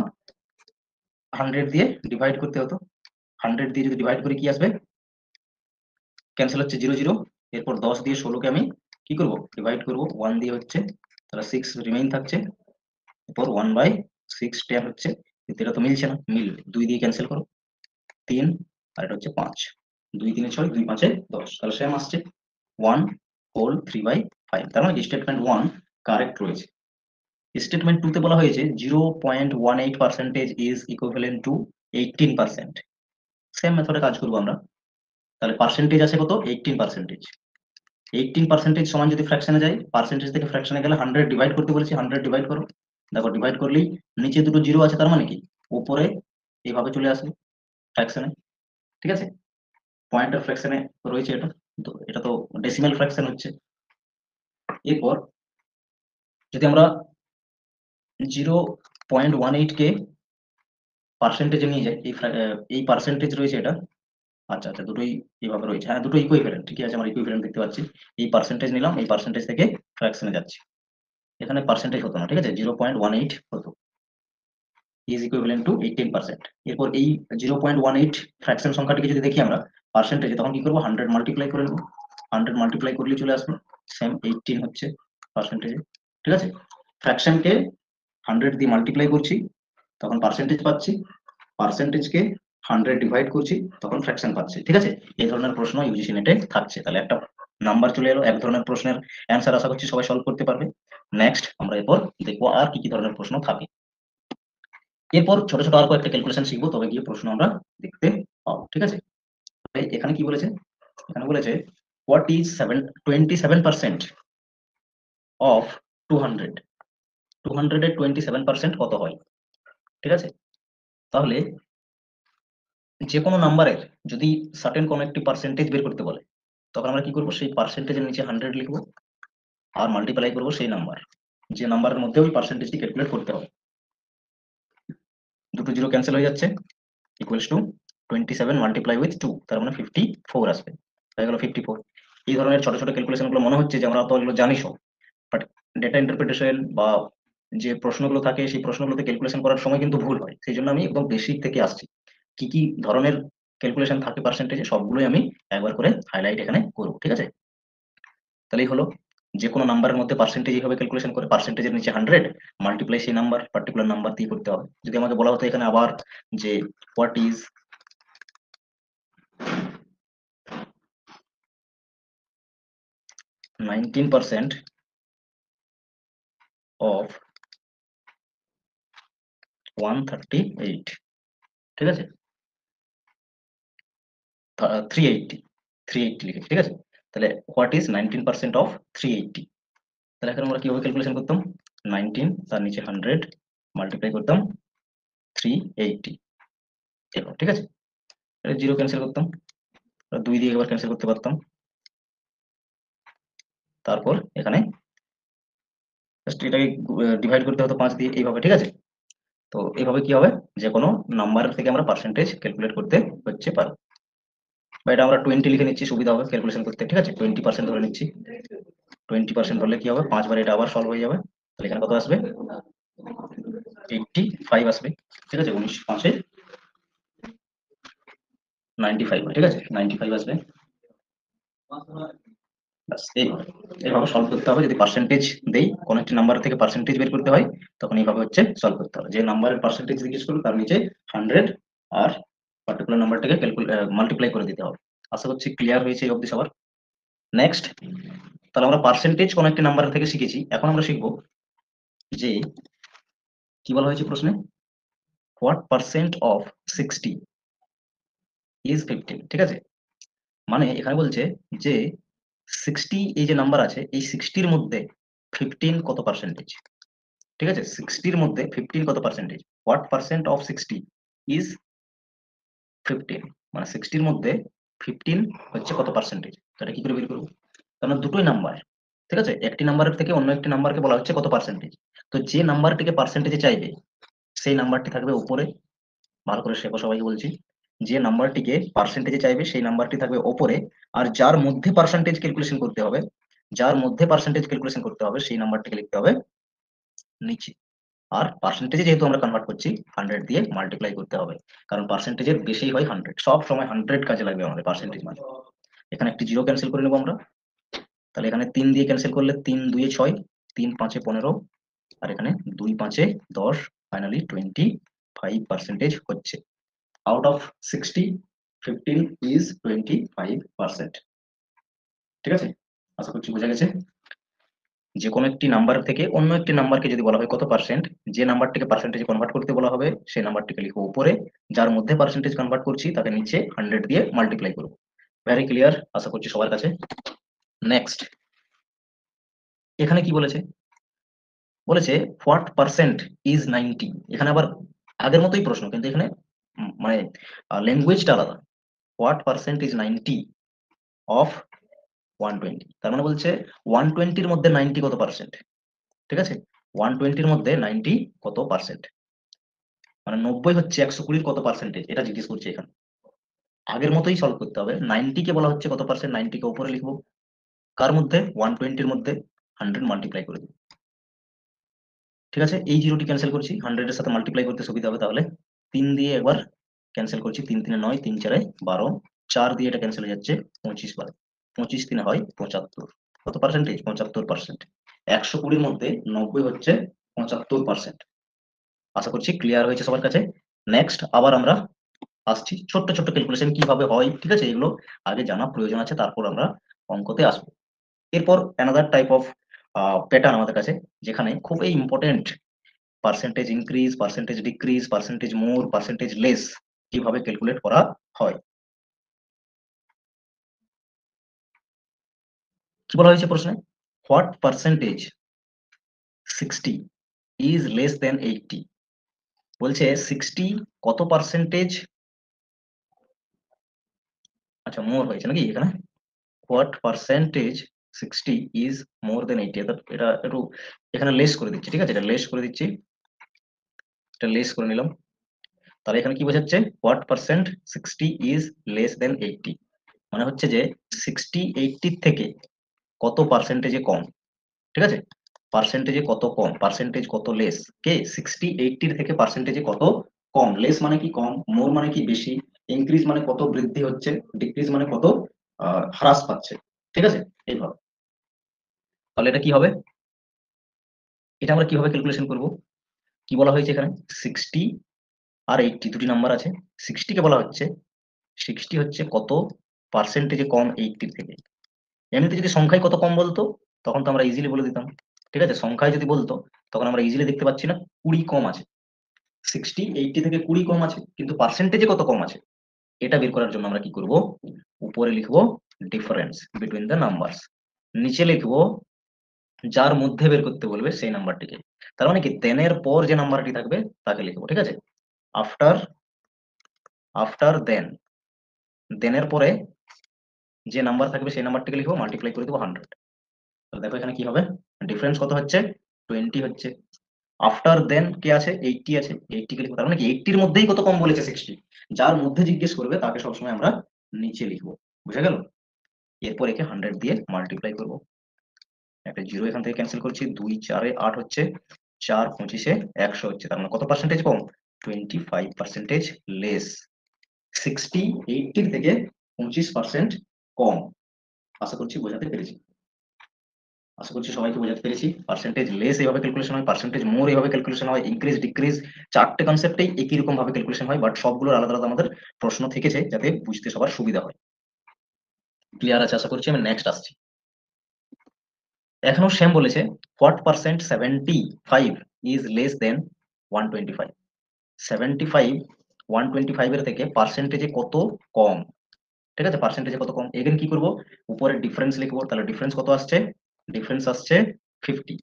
100 দিয়ে ডিভাইড করতে হতো। 100 দিয়ে যদি ডিভাইড করি কি আসবে, ক্যান্সেল হচ্ছে 0 0। এরপর 10 দিয়ে 16কে আমি কি করব, ডিভাইড করব, 1 দিয়ে হচ্ছে, তাহলে 6 রিমেইন থাকছে। এরপর 1/6 10 হচ্ছে, কিন্তু এটা তো মিলছে না, মিলবে 2 দিয়ে ক্যান্সেল করো, 3, আর এটা হচ্ছে 5, 2 3 6, 2 5 10, তাহলে সেম আসছে 1 হোল 3/5। তার মানে স্টেটমেন্ট 1 কারেক্ট রয়েছে। স্টেটমেন্ট 2 তে বলা হয়েছে 0.18% ইজ ইকুইভ্যালেন্ট টু 18%। সেম মেথডে কাজ করব আমরা। তাহলে পার্সেন্টেজ আছে কত, 18%। 18% সমান যদি ফ্র্যাকশনে যাই, পার্সেন্টেজ থেকে ফ্র্যাকশনে গেলে 100 ডিভাইড করতে বলেছি, 100 ডিভাইড করো। দেখো ডিভাইড করলেই নিচে দুটো জিরো আছে, তার মানে কি উপরে এইভাবে চলে আসবে ফ্র্যাকশনে, ঠিক আছে। পয়েন্টের ফ্র্যাকশনে রয়েছে এটা, তো এটা তো ডেসিমাল ফ্র্যাকশন হচ্ছে। এরপর যদি আমরা 0.18 কে পার্সেন্টেজে নিয়ে যাই, এই পার্সেন্টেজ রয়েছে এটা, আচ্ছা আচ্ছা দুটোই এইভাবে রয়েছে, হ্যাঁ দুটো ইকুইভ্যালেন্ট, ঠিকই আছে, আমরা ইকুইভ্যালেন্ট দেখতে পাচ্ছি। এই পার্সেন্টেজ নিলাম, এই পার্সেন্টেজ থেকে ফ্র্যাকশনে যাচ্ছি, এখানে পার্সেন্টেজ হতো না, ঠিক আছে, 0.18 হতো, ইজ ইকুইভ্যালেন্ট টু 18%। এরপর এই 0.18 ফ্র্যাকশন সংখ্যাটিকে যদি দেখি আমরা পার্সেন্টেজে, তখন কি করবো, 100 মাল্টিপ্লাই করে নেবো, 100 মাল্টিপ্লাই করলে চলে আসবে সেম 18 হচ্ছে পার্সেন্টেজে, ঠিক আছে। ফ্র্যাকশনকে 100 দিয়ে মাল্টিপ্লাই করছি, তখন পার্সেন্টেজ পাচ্ছি, পার্সেন্টেজকে 100 ডিভাইড করছি, তখন ফ্র্যাকশন পাচ্ছি, ঠিক আছে। এই ধরনের প্রশ্ন ইউজিসি নেটে থাকছে। তাহলে একটা নাম্বার চলে এলো, এক ধরনের প্রশ্নের অ্যান্সার আশা করছি সবাই সলভ করতে পারবে। নেক্সট আমরা এরপর দেখবো আর কি কি ধরনের প্রশ্ন থাকে। এরপর ছোট ছোট আর কয়েকটা ক্যালকুলেশন শিখবো, তবে গিয়ে প্রশ্ন আমরা দেখতে পাবো, ঠিক আছে। এখানে কি বলেছে, এখানে বলেছে হোয়াট ইজ 27% অফ 200। 200 এর 27% কত হয়, ঠিক আছে। তাহলে যে কোনো নাম্বারের যদি সার্টেন কোনো একটি পার্সেন্টেজ বের করতে বলে, তখন আমরা কি করবো, সেই পার্সেন্টেজের নিচে 100 লিখবো আর মাল্টিপ্লাই করবো সেই নাম্বার, যে নাম্বারের মধ্যে ওই পার্সেন্টেজটি ক্যালকুলেট করতে হবে। দুটো জিরো ক্যান্সেল হয়ে যাচ্ছে, ইকুয়ালস টু 27 মাল্টিপ্লাই উইথ 2, তার মানে 54 আসবে, হয়ে গেল 54। এই ধরনের ছোট ছোট ক্যালকুলেশন গুলো মনে হচ্ছে যে আমরা তো এগুলো জানি সব, বাট ডেটা ইন্টারপ্রিটেশন বা যে প্রশ্নগুলো থাকে সেই প্রশ্নগুলোতে ক্যালকুলেশন করার সময় কিন্তু ভুল হয়, সেই জন্য আমি একদম বেসিক থেকে আসছি। কি কি ধরনের ক্যালকুলেশন থাকে পার্সেন্টেজে সবগুলোই আমি একবার করে হাইলাইট এখানে করব, ঠিক আছে। তাহলেই হলো, যে কোনো নাম্বারের মধ্যে পার্সেন্টেজ এইভাবে ক্যালকুলেশন করে, পার্সেন্টেজের নিচে 100 মাল্টিপ্লাই সেই নাম্বার, পার্টিকুলার নাম্বার দিয়ে করতে হবে। যদি আমাকে বলা হতো এখানে আবার যে হোয়াট ইজ 19% অফ 138, ঠিক আছে, 380, 380 লিখেছি, ঠিক আছে। তাহলে হোয়াট ইজ 19% অফ 380, তাহলে এখন আমরা কিভাবে ক্যালকুলেশন করতাম, 19 তার নিচে 100 মাল্টিপ্লাই করতাম 380, এরকম, ঠিক আছে। জিরো ক্যান্সেল করতাম, 2 দিয়ে একবার ক্যান্সেল করতে পারতাম, তারপর এখানে জাস্ট এটাকে ডিভাইড করতে হতো 5 দিয়ে, এইভাবে, ঠিক আছে। তো এইভাবে কি হবে, যে কোনো নাম্বার থেকে আমরা পার্সেন্টেজ ক্যালকুলেট করতে হচ্ছে পারো, বা এটা আমরা 20 লিখে নিচ্ছি, সুবিধা হবে ক্যালকুলেশন করতে, ঠিক আছে। 20% ধরে নিচ্ছি, 20% ধরলে কি হবে, 5 বার এটা আবার সলভ হয়ে যাবে, তাহলে এখানে কত আসবে, 85 আসবে, ঠিক আছে। 19 5 95, ঠিক আছে, 95 আসবে। ব্যাস এইভাবে, এইভাবে সলভ করতে হবে। যদি পার্সেন্টেজ দেই, কোন একটি নাম্বার থেকে পার্সেন্টেজ বের করতে হয়, তখন এইভাবে হচ্ছে সলভ করতে হবে। যে নাম্বারের পার্সেন্টেজ জিজ্ঞেস করবে তার নিচে 100 আর পার্টিকুলার নাম্বারটাকে মাল্টিপ্লাই করে দিতে হবে। আশা করছি ক্লিয়ার হয়েছে এই অবধি সবার। নেক্সট, তাহলে আমরা পার্সেন্টেজ কোন একটি নাম্বার থেকে শিখেছি, এখন আমরা শিখবো যে কি বলা হয়েছে প্রশ্নে, হোয়াট পার্সেন্ট অফ 60 ইজ 15, ঠিক আছে। মানে এখানে বলছে যে 60 এই যে নাম্বার আছে, এই 60 এর মধ্যে 15 কত পার্সেন্টেজ, ঠিক আছে। 60 এর মধ্যে 15 কত percentage, what percent of 60 is 15, মানে 60 এর মধ্যে 15 হচ্ছে কত পার্সেন্টেজ। তো এটা কি করে বের করবো, কারণ দুটোই নাম্বার, ঠিক আছে, একটি নাম্বারের থেকে অন্য একটি নাম্বারকে বলা হচ্ছে কত পার্সেন্টেজ। তো যে নাম্বারটিকে পার্সেন্টেজে চাইবে সেই নাম্বারটি থাকবে উপরে, ভালো করে শেখো সবাই বলছি, যে নাম্বারটিকে পার্সেন্টেজে চাইবে সেই নাম্বারটি থাকবে ওপরে, আর যার মধ্যে পার্সেন্টেজ ক্যালকুলেশন করতে হবে, যার মধ্যে পার্সেন্টেজ ক্যালকুলেশন করতে হবে সেই নাম্বারটিকে লিখতে হবে নিচে। আর পার্সেন্টেজে যেহেতু আমরা কনভার্ট করছি 100 দিয়ে মাল্টিপ্লাই করতে হবে, কারণ পার্সেন্টেজের বেশি হয় 100, সব সময় 100 কাজে লাগবে আমাদের পার্সেন্টেজ মানে। এখানে একটি জিরো ক্যান্সেল করে নেবো আমরা, তাহলে এখানে 3 দিয়ে ক্যান্সেল করলে 3 2 এ 6, 3 5 এ 15, আর এখানে 2 5 এ 10, ফাইনালি 25% হচ্ছে। Out of 60, 15 is 25%। ঠিক আছে, আশা করছি বোঝা গেছে। যে কোনো একটি নাম্বার থেকে অন্য একটি নাম্বারকে যদি বলা হয় কত পার্সেন্ট, যে নাম্বারটিকে পার্সেন্টেজে কনভার্ট করতে বলা হবে সেই নাম্বারটিকে লিখবো উপরে, যার মধ্যে পার্সেন্টেজ কনভার্ট করছি তাকে নিচে 100 দিয়ে মাল্টিপ্লাই করবো। ভেরি ক্লিয়ার, আশা করছি সবার কাছে। নেক্সট, এখানে কি বলেছে, বলেছে হোয়াট পার্সেন্ট ইজ 90। এখানে আবার আগের মতোই প্রশ্ন, কিন্তু এখানে মানে ল্যাঙ্গুয়েজটা আলাদা। হোয়াট পার্সেন্ট ইজ 90 অফ 120, তার মানে বলছে 120 এর মধ্যে 90 কত পার্সেন্ট। ঠিক আছে, 120 এর মধ্যে 90 কত পার্সেন্ট, মানে 90 হচ্ছে 120 কত পার্সেন্টেজ, এটা জিজ্ঞেস করছে এখানে। আগের মতোই সলভ করতে হবে। 90 কে বলা হচ্ছে কত পার্সেন্ট, 90 কে উপরে লিখবো, কার মধ্যে 120 এর মধ্যে 100 মাল্টিপ্লাই করে দেবো। ঠিক আছে, এই জিরোটি ক্যান্সেল করছি, 100 এর সাথে মাল্টিপ্লাই করতে সুবিধা হবে, তাহলে 3 দিয়ে একবার ক্যান্সেল করছি, 3 3 9, 3 4 12, 4 দিয়ে এটা ক্যান্সেল হয়ে যাচ্ছে, 25 বার, 25 3 হয় 75, কত পার্সেন্টেজ, 75%। 120 মধ্যে 90 হচ্ছে 75%। আশা করছি ক্লিয়ার হয়েছে সবার কাছে। নেক্সট আবার আমরা আসছি ছোট্ট ছোট্ট ক্যালকুলেশন কিভাবে হয়, ঠিক আছে, এগুলো আগে জানা প্রয়োজন আছে, তারপর আমরা অঙ্কতে আসবো। এরপর অ্যানাদার টাইপ অফ প্যাটার্ন আমাদের কাছে, যেখানে খুবই important percentage increase, percentage decrease, percentage more, percentage less কিভাবে ক্যালকুলেট করা হয়। কি বলা হয়েছে প্রশ্নে, what percentage 60 is less than 80। বলছে 60 কত পার্সেন্টেজ, আচ্ছা মোর হয়েছে নাকি এখানে, হোয়াট পার্সেন্টেজ 60 ইজ মোর দেন 80, এটা একটু এখানে লেস করে দিচ্ছি, ঠিক আছে, এটা লেস করে দিচ্ছি, এটা লেস করে নিলাম। তাহলে এখানে কি বোঝাচ্ছে, what percent 60 is less than 80, মানে হচ্ছে যে 60 80 থেকে কত পার্সেন্টেজে কম। ঠিক আছে, পার্সেন্টেজে কত কম, পার্সেন্টেজ কত লেস, কে 60 80 থেকে পার্সেন্টেজে কত কম। লেস মানে কি কম, মোর মানে কি বেশি, ইনক্রিজ মানে কত বৃদ্ধি হচ্ছে, ডিক্রিজ মানে কত হ্রাস পাচ্ছে। ঠিক আছে, এইভাবে। তাহলে এটা কি হবে, এটা আমরা কিভাবে ক্যালকুলেশন করব, কি বলা হয়েছে এখানে 60 আর 80 দুটি নাম্বার আছে, 60 কে বলা হচ্ছে 60 হচ্ছে কত পার্সেন্টেজে কম 80 থেকে। এমনিতে যদি সংখ্যায় কত কম বলতো তখন তো আমরা ইজিলি বলে দিতাম। ঠিক আছে, সংখ্যায় যদি বলতো তখন আমরা ইজিলি দেখতে পাচ্ছি না 20 কম আছে, 60 80 থেকে 20 কম আছে, কিন্তু পার্সেন্টেজে কত কম আছে এটা বের করার জন্য আমরা কি করব, উপরে লিখবো ডিফারেন্স বিটুইন দ্য নাম্বারস, নিচে লিখবো যার মধ্যে বের করতে বলবে সেই নাম্বারটিকে। তার মানে কি দেনের পর যে নাম্বারটি থাকবে তাকে লিখবো। ঠিক আছে, আফটার আফটার দেনের পরে যে নাম্বার থাকবে সেই নাম্বারটিকে লিখবো, মাল্টিপ্লাই করে দেবো 100। তাহলে দেখো এখানে কি হবে, ডিফারেন্স কত হচ্ছে 20 হচ্ছে। আফটার দেন কে আছে 80 আছে, 80 কে লিখবো, তার মানে কি 80 এর মধ্যেই কত কম বলেছে 60, যার মধ্যে জিজ্ঞেস করবে তাকে সবসময় আমরা নিচে লিখবো। বুঝা গেল, এরপর একে 100 দিয়ে মাল্টিপ্লাই করবো, একটা জিরো এখান থেকে ক্যান্সেল করছি, 2 4 এ 8 হচ্ছে, 4 25 এ 100 হচ্ছে, তার মানে কত পার্সেন্টেজ কম, 25% লেস। 60 80 থেকে 25% কম। আশা করছি বোঝাতে পেরেছি, আশা করছি সবাইকে বোঝাতে পেরেছি। পার্সেন্টেজ লেস এইভাবে ক্যালকুলেশন হয়, পার্সেন্টেজ মোর এইভাবে ক্যালকুলেশন হয়, ইনক্রিজ ডিক্রিজ চারটে কনসেপ্টেই একই রকম ভাবে ক্যালকুলেশন হয়, বাট সবগুলোর আলাদা আলাদা আমাদের প্রশ্ন থেকেছে যাতে বুঝতে সবার সুবিধা হয়। ক্লিয়ার আছে আশা করছি, আমি নেক্সট আসছি। এখনো সেম বলেছে, হোয়াট পার্সেন্ট 75 ইজ লেস দেন 125। 75 125 এর থেকে পার্সেন্টেজে কত কম। ঠিক আছে, পার্সেন্টেজে কত কম, এখানে কি করব, উপরে ডিফারেন্স লিখবো, তাহলে ডিফারেন্স কত আসছে, ডিফারেন্স আসছে 50।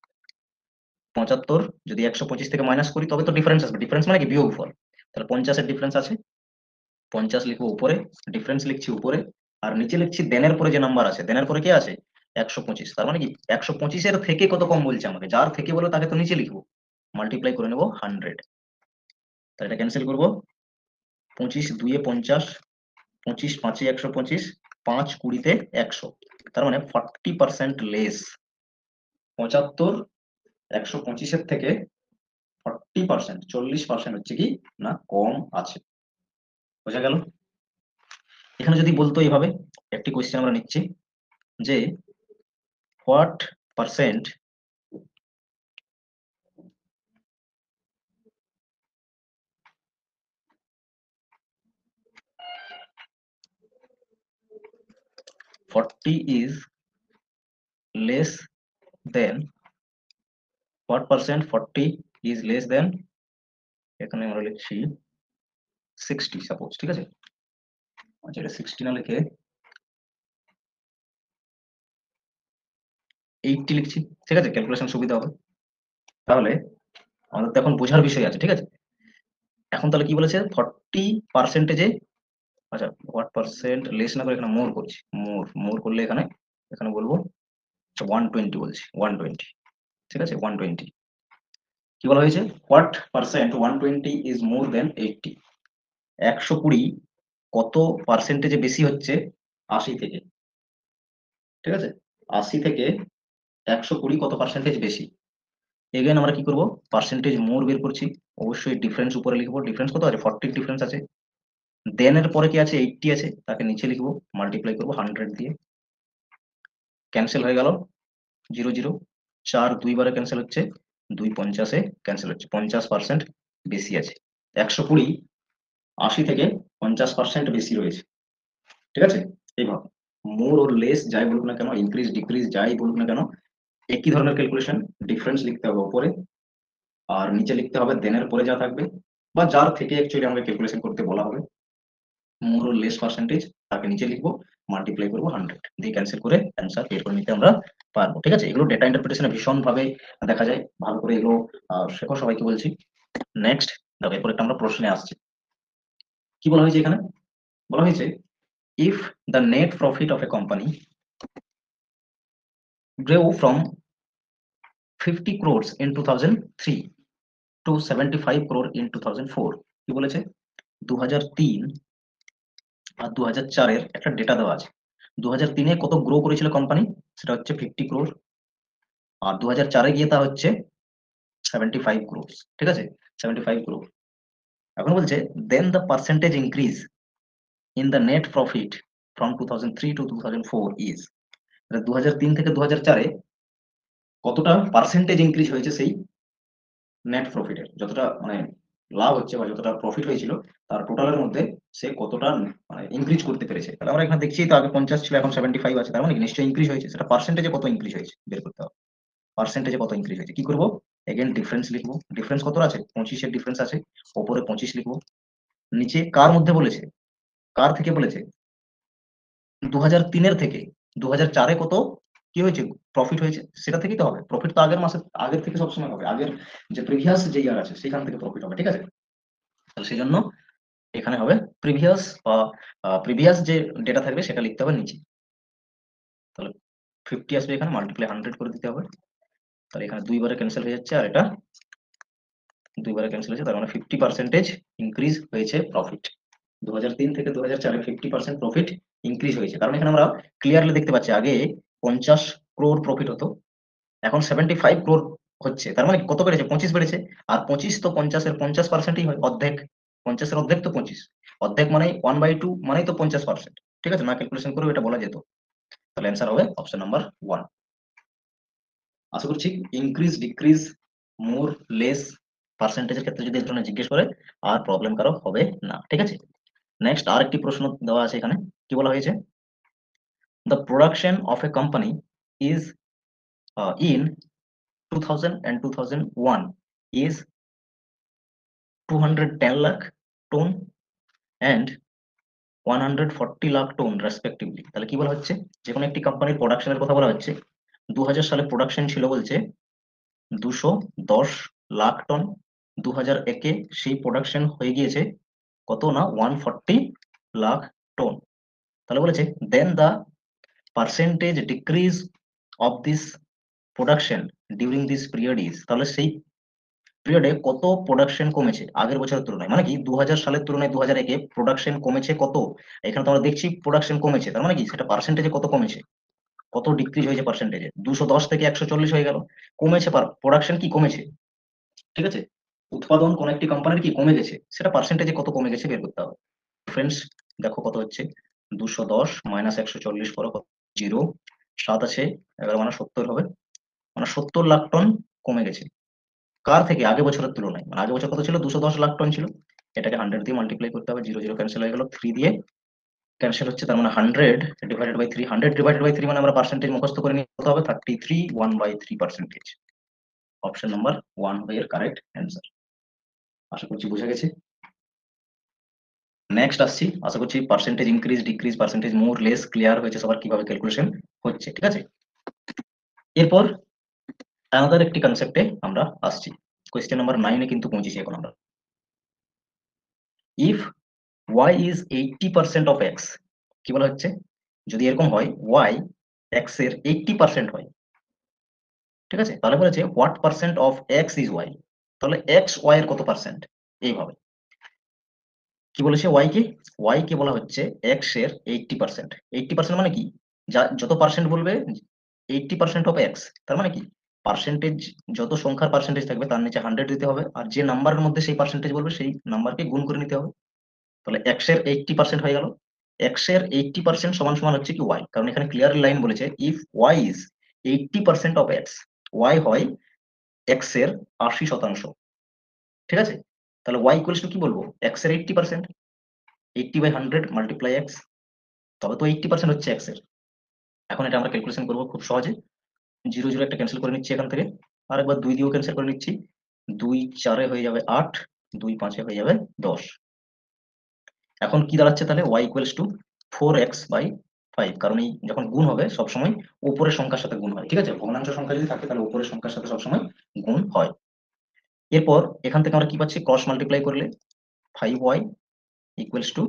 75 যদি 125 থেকে মাইনাস করি তবে তো ডিফারেন্স আসবে, ডিফারেন্স মানে কি বিয়োগফল, তাহলে 50 এর ডিফারেন্স আছে, 50 লিখবো উপরে, ডিফারেন্স লিখছি উপরে, আর নিচে লিখছি দেনের পরে যে নাম্বার আছে, দেনের পরে কি আছে 125, তার মানে কি 125 এর থেকে কত কম বলছে আমাকে, যার থেকে বলে তাকে তো নিচে লিখবো, মাল্টিপ্লাই করে নেবো 100। তাহলে এটা ক্যান্সেল করবো, 25 2 50, 25 5 125, 5 20 100, তার মানে 40% লেস। 75 125 থেকে 40%, 40% হচ্ছে কি না কম আছে। বোঝা গেল? এখানে যদি বলতো এইভাবে, একটি কোয়েশ্চেন আমরা নিচ্ছি যে what percent forty is less then, what percent 40 is less দেন, এখানে আমরা লিখছি 60 সাপোজ, ঠিক আছে। আচ্ছা, এটা 60 না লিখে 80 লিখছি, ঠিক আছে, ক্যালকুলেশন সুবিধা হবে। তাহলে আমাদের তো এখন বোঝার বিষয় আছে, ঠিক আছে। এখন তাহলে কি বলেছে 40%, আচ্ছা হোয়াট পার্সেন্ট লেস না করে এখানে মোর করছি, মোর করলে এখানে এখানে বলবো 120, বলছি 120, ঠিক আছে 120। কি বলা হয়েছে হোয়াট পার্সেন্ট 120 ইজ মোর দেন 80, 120 কত পার্সেন্টেজে বেশি হচ্ছে 80 থেকে, ঠিক আছে। 80 থেকে 120 কত পার্সেন্টেজ বেশি। এগেন আমরা কি করব, পার্সেন্টেজ মোর বের করছি, অবশ্যই ডিফারেন্স উপরে লিখবো, ডিফারেন্স কত আছে 40 ডিফারেন্স আছে, দেন এর পরে কি আছে 80 আছে, তাকে নিচে লিখবো, মাল্টিপ্লাই করবো 100 দিয়ে, ক্যান্সেল হয়ে গেল 0 0, 4 2 বারে ক্যান্সেল হচ্ছে, 2 50-এ ক্যান্সেল হচ্ছে, 50% বেশি আছে। 120 80 থেকে 50% বেশি রয়েছে, ঠিক আছে। এইভাবে মোর ওর লেস যাই বলুক না কেন, ইনক্রিজ ডিক্রিজ যাই বলুক না কেন, একই ধরনের ক্যালকুলেশন, ডিফারেন্স লিখতে হবে উপরে আর নিচে লিখতে হবে দেনের পরে যা থাকবে বা যার থেকে অ্যাকচুয়ালি আমাকে ক্যালকুলেশন করতে বলা হবে, মোর ওর লেস পার্সেন্টেজ তাকে নিচে লিখবো, মাল্টিপ্লাই করবো 100 দিয়ে, ক্যান্সেল করে অ্যান্সার বের করে নিতে আমরা পারবো, ঠিক আছে। এগুলো ডেটা ইন্টারপ্রিটেশনে ভীষণ ভাবে দেখা যায়, ভালো করে এগুলো শেখো, সবাইকে বলছি। নেক্সট দেখো, এরপর একটা আমরা প্রশ্নে আসছি। কি বলা হয়েছে এখানে, বলা হয়েছে if the net profit of a company grew from 50 crores in 2003 to 75 crore in 2004, কি বলেছে 2003 আর 2004-এর একটা ডেটা দেওয়া আছে। 2003-এ কত গ্রো করেছিল কোম্পানি, সেটা হচ্ছে 50 ক্রোর, আর 2004-এ গিয়ে তা হচ্ছে 75 ক্রোর, ঠিক আছে 75 ক্রোর। এখন বলছে then the percentage increase in the net profit from 2003 to 2004 is, 2003 থেকে 2004-এ কতটা পার্সেন্টেজ ইনক্রিজ হয়েছে সেই নেট প্রফিটের, যতটা মানে লাভ হচ্ছে বা যতটা প্রফিট হয়েছিল তার টোটালের মধ্যে সে কতটা মানে ইনক্রিজ করতে পেরেছে। তাহলে আমরা এখানে দেখছি তো আগে 50 ছিল, এখন 75 আছে, তার মানে কি নিশ্চয়ই ইনক্রিজ হয়েছে, সেটা পার্সেন্টেজে কত ইনক্রিজ হয়েছে বের করতে হবে। পার্সেন্টেজে কত ইনক্রিজ হয়েছে কি করব, এগেন ডিফারেন্স লিখবো, ডিফারেন্স কত আছে 25-এর ডিফারেন্স আছে, উপরে 25 লিখবো, নিচে কার মধ্যে বলেছে, কার থেকে বলেছে 2003-এর থেকে 2004-এ কত কি হয়েছে প্রফিট হয়েছে, সেটা থেকেই তো হবে। প্রফিট তো আগের মাসে আগের থেকে সবসময় হবে, আগের যে প্রিভিয়াস যে ইয়ার আছে সেখান থেকে প্রফিট হবে, ঠিক আছে। তাহলে সেই জন্য এখানে হবে প্রিভিয়াস বা প্রিভিয়াস যে ডেটা থাকবে সেটা লিখতে হবে নিচে। তাহলে 50 আসবে, এখানে মাল্টিপ্লাই 100 করে দিতে হবে, তাহলে এখানে 2 বারে ক্যান্সেল হয়ে যাচ্ছে আর এটা 2 বারে ক্যান্সেল হয়েছে, তার মানে 50% ইনক্রিজ হয়েছে প্রফিট। 2003 থেকে 2004-এ 50% প্রফিট ইনক্রিজ হয়েছে, কারণ এখানে আমরা ক্লিয়ারলি দেখতে পাচ্ছি আগে 50 ক্রোর প্রফিট হতো, এখন 75 ক্রোর হচ্ছে, তার মানে কত বেড়েছে 25 বেড়েছে, আর 25 তো 50-এর 50%ই হয়, অর্ধেক, 50-এর অর্ধেক তো 25, অর্ধেক মানে 1/2 মানেই তো 50%, ঠিক আছে, না ক্যালকুলেশন করেও এটা বলা যেত। তাহলে অ্যান্সার হবে অপশন নাম্বার 1। আশা করছি ইনক্রিজ ডিক্রিজ মোর লেস পার্সেন্টেজের ক্ষেত্রে যদি এই ধরনের জিজ্ঞেস করে আর প্রবলেম কারো হবে না, ঠিক আছে। নেক্সট আরেকটি প্রশ্ন দেওয়া আছে এখানে, কি বলা হয়েছে the production of a company is in 2000 and 2001 is 210 lakh ton and 140 lakh ton respectively. তাহলে কি বলা হচ্ছে, যে কোনো একটি কোম্পানির প্রোডাকশনের কথা বলা হচ্ছে, 2000 সালে প্রোডাকশন ছিল বলছে 210 লাখ টন, 2001-এ সেই প্রোডাকশন হয়ে গিয়েছে কত না 140 লাখ টন। তাহলে বলেছে then the percentage decrease of this production during this period is, তাহলে সেই পিরিয়ডে কত প্রোডাকশন কমেছে আগের বছরের তুলনায়, মানে কি 2000 সালের তুলনায় 2001-এ প্রোডাকশন কমেছে কত। এখানে তো আমরা দেখছি প্রোডাকশন কমেছে, তার মানে কি সেটা পার্সেন্টেজে কত কমেছে, কত ডিক্রিজ হয়েছে পার্সেন্টেজে, 210 থেকে 140 হয়ে গেল, কমেছে, প্রোডাকশন কি কমেছে, ঠিক আছে, উৎপাদন কোন একটি কোম্পানির কি কমে গেছে, সেটা পার্সেন্টেজে কত কমে গেছে বের করতে হবে। ফ্রেন্ডস দেখো কত হচ্ছে, 210 মাইনাস 140 করো, 0 7 আছে, 11 মানে 70 হবে, মানে 70 লাখ টন কমে গেছে। কার থেকে, আগে বছরের তুলনায়, মানে আগে বছর কত ছিল, 210 লাখ টন ছিল, এটাকে 100 দিয়ে মাল্টিপ্লাই করতে হবে, 0 0 ক্যান্সেল হয়ে গেল, 3 দিয়ে ক্যান্সেল হচ্ছে, তার মানে 100 ডিভাইডেড বাই 3, 100 ডিভাইডেড বাই 3 মানে আমরা পার্সেন্টেজ মুখস্থ করে নিতে হবে, 33 1/3%। অপশন নাম্বার 1 হবে এর কারেক্ট অ্যান্সার। আশা করছি বোঝা গেছে। নেক্সট আসছি, আশা করছি পার্সেন্টেজ ইনক্রিজ ডিক্রিজ পার্সেন্টেজ মোর লেস ক্লিয়ার হয়েছে সবার কিভাবে ক্যালকুলেশন হচ্ছে, ঠিক আছে। এরপর আলাদা একটি কনসেপ্টে আমরা আসছি, কোয়েশ্চেন নাম্বার 9 এ কিন্তু পৌঁছেছি এখন আমরা। If y is 80% of x, কি বলা হচ্ছে, যদি এরকম হয় y x এর 80% হয়, ঠিক আছে, তাহলে বলেছে what percent of x is y, তাহলে x y এর কত পার্সেন্ট, এইভাবে কি বলেছে, y কে বলা হচ্ছে x এর 80%, 80% মানে কি, যা যত পার্সেন্ট বলবে 80% অফ x, তার মানে কি পার্সেন্টেজ, যত সংখ্যার পার্সেন্টেজ থাকবে তার নিচে 100 দিতে হবে, আর যে নাম্বারের মধ্যে সেই পার্সেন্টেজ বলবে সেই নাম্বারকে গুণ করে নিতে হবে, তাহলে x এর 80% হয়ে গেল। x এর 80% সমান সমান হচ্ছে কি y, কারণ এখানে ক্লিয়ার লাইন বলেছে if y is 80% of x, y হয় x এর 80%, ঠিক আছে, তাহলে y ইকুয়ালস টু কি বলবো, x এর 80%, 80/100 মাল্টিপ্লাই x, তবে তো 80% হচ্ছে x এর। এখন এটা আমরা ক্যালকুলেশন করবো খুব সহজে, 0 0 একটা ক্যান্সেল করে নিচ্ছি এখান থেকে, আর একবার 2 দিয়েও ক্যান্সেল করে নিচ্ছি, 2 4 হয়ে যাবে 8, 2 5 হয়ে যাবে 10। এখন কি দাঁড়াচ্ছে তাহলে, y ইকুয়ালস টু 4x/5, কারণ এই যখন গুণ হবে সবসময় উপরের সংখ্যার সাথে গুণ হয়, ঠিক আছে, ভগ্নাংশ সংখ্যা যদি থাকে তাহলে উপরের সংখ্যার সাথে সবসময় গুণ হয়। এরপর এখান থেকে আমরা কি পাচ্ছি, ক্রস মাল্টিপ্লাই করলে 5y ইকুয়ালস টু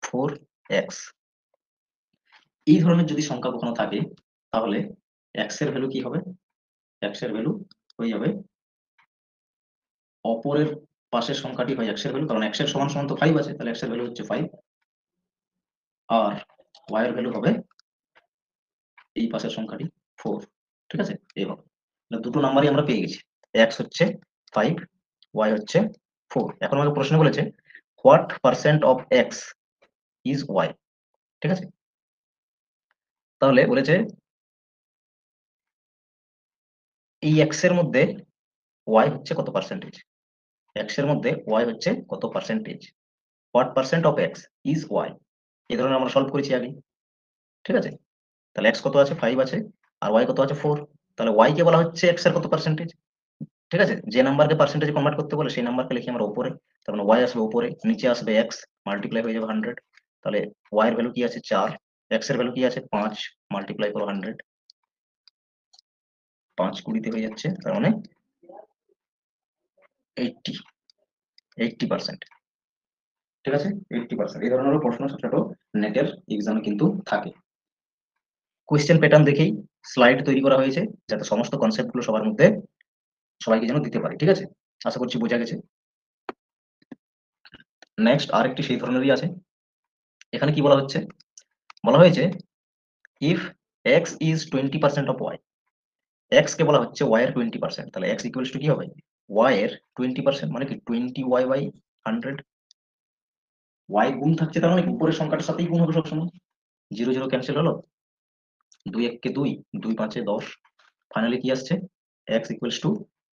4x, এই ধরনের যদি সংখ্যা কখনো থাকে তাহলে x এর ভ্যালু কি হবে, x এর ভ্যালু হয়ে যাবে, অপরের পাশের সংখ্যাটি হয় x এর ভ্যালু, কারণ x এর সমান সমান তো 5 আছে, তাহলে x এর ভ্যালু হচ্ছে 5, আর y এর ভ্যালু হবে এই পাশের সংখ্যাটি 4, ঠিক আছে, এইভাবে দুটো নাম্বারই আমরা পেয়ে গেছি, x হচ্ছে 5, y হচ্ছে 4। এখন আমাকে প্রশ্ন বলেছে what percent of x is y, ঠিক আছে, তাহলে বলেছে এই x এর মধ্যে y হচ্ছে কত পার্সেন্টেজ, x এর মধ্যে y হচ্ছে কত percentage, what percent of x is y, এই ধরনের আমরা সলভ করেছি আগে, ঠিক আছে, তাহলে x কত আছে, 5 আছে, আর y কত আছে, 4, তাহলে y কে বলা হচ্ছে x এর কত পার্সেন্টেজ, ঠিক আছে, যে নাম্বারকে পার্সেন্টেজে কনভার্ট করতে বলে সেই নাম্বারকে লিখি আমরা উপরে, তার মানে y আসবে উপরে, নিচে আসবে x, মাল্টিপ্লাই হয়ে যাবে 100, তাহলে y এর ভ্যালু কি আছে 4, x এর ভ্যালু কি আছে 5, মাল্টিপ্লাই করো 100, 5 20 হয়ে যাচ্ছে, তার মানে 80%, ঠিক আছে, 80%। এই ধরনের প্রশ্ন ছোট ছোট নেটের এক্সামে কিন্তু থাকে। কোয়েশ্চেন প্যাটার্ন দেখেই স্লাইড তৈরি করা হয়েছে যাতে সমস্ত কনসেপ্ট গুলো সবার মধ্যে সবাইকে যেন দিতে পারি, ঠিক আছে, আশা করছি বোঝা গেছে। নেক্সট আরেকটি সেই ধরনেরই আছে, এখানে কি বলা হচ্ছে, বলা হয়েছে if x is 20% of y, x কে বলা হচ্ছে y এর 20%, তাহলে x ইকুয়ালস টু কি হবে, y এর 20% মানে কি 20y/100, y গুণ থাকছে তার মানে কি উপরের সংখ্যাটার সাথেই গুণ হবে সবসময়, 0 0 ক্যান্সেল হলো, 2 1 কে 2, 2 5 এ 10, ফাইনালি কি আসছে, x equals to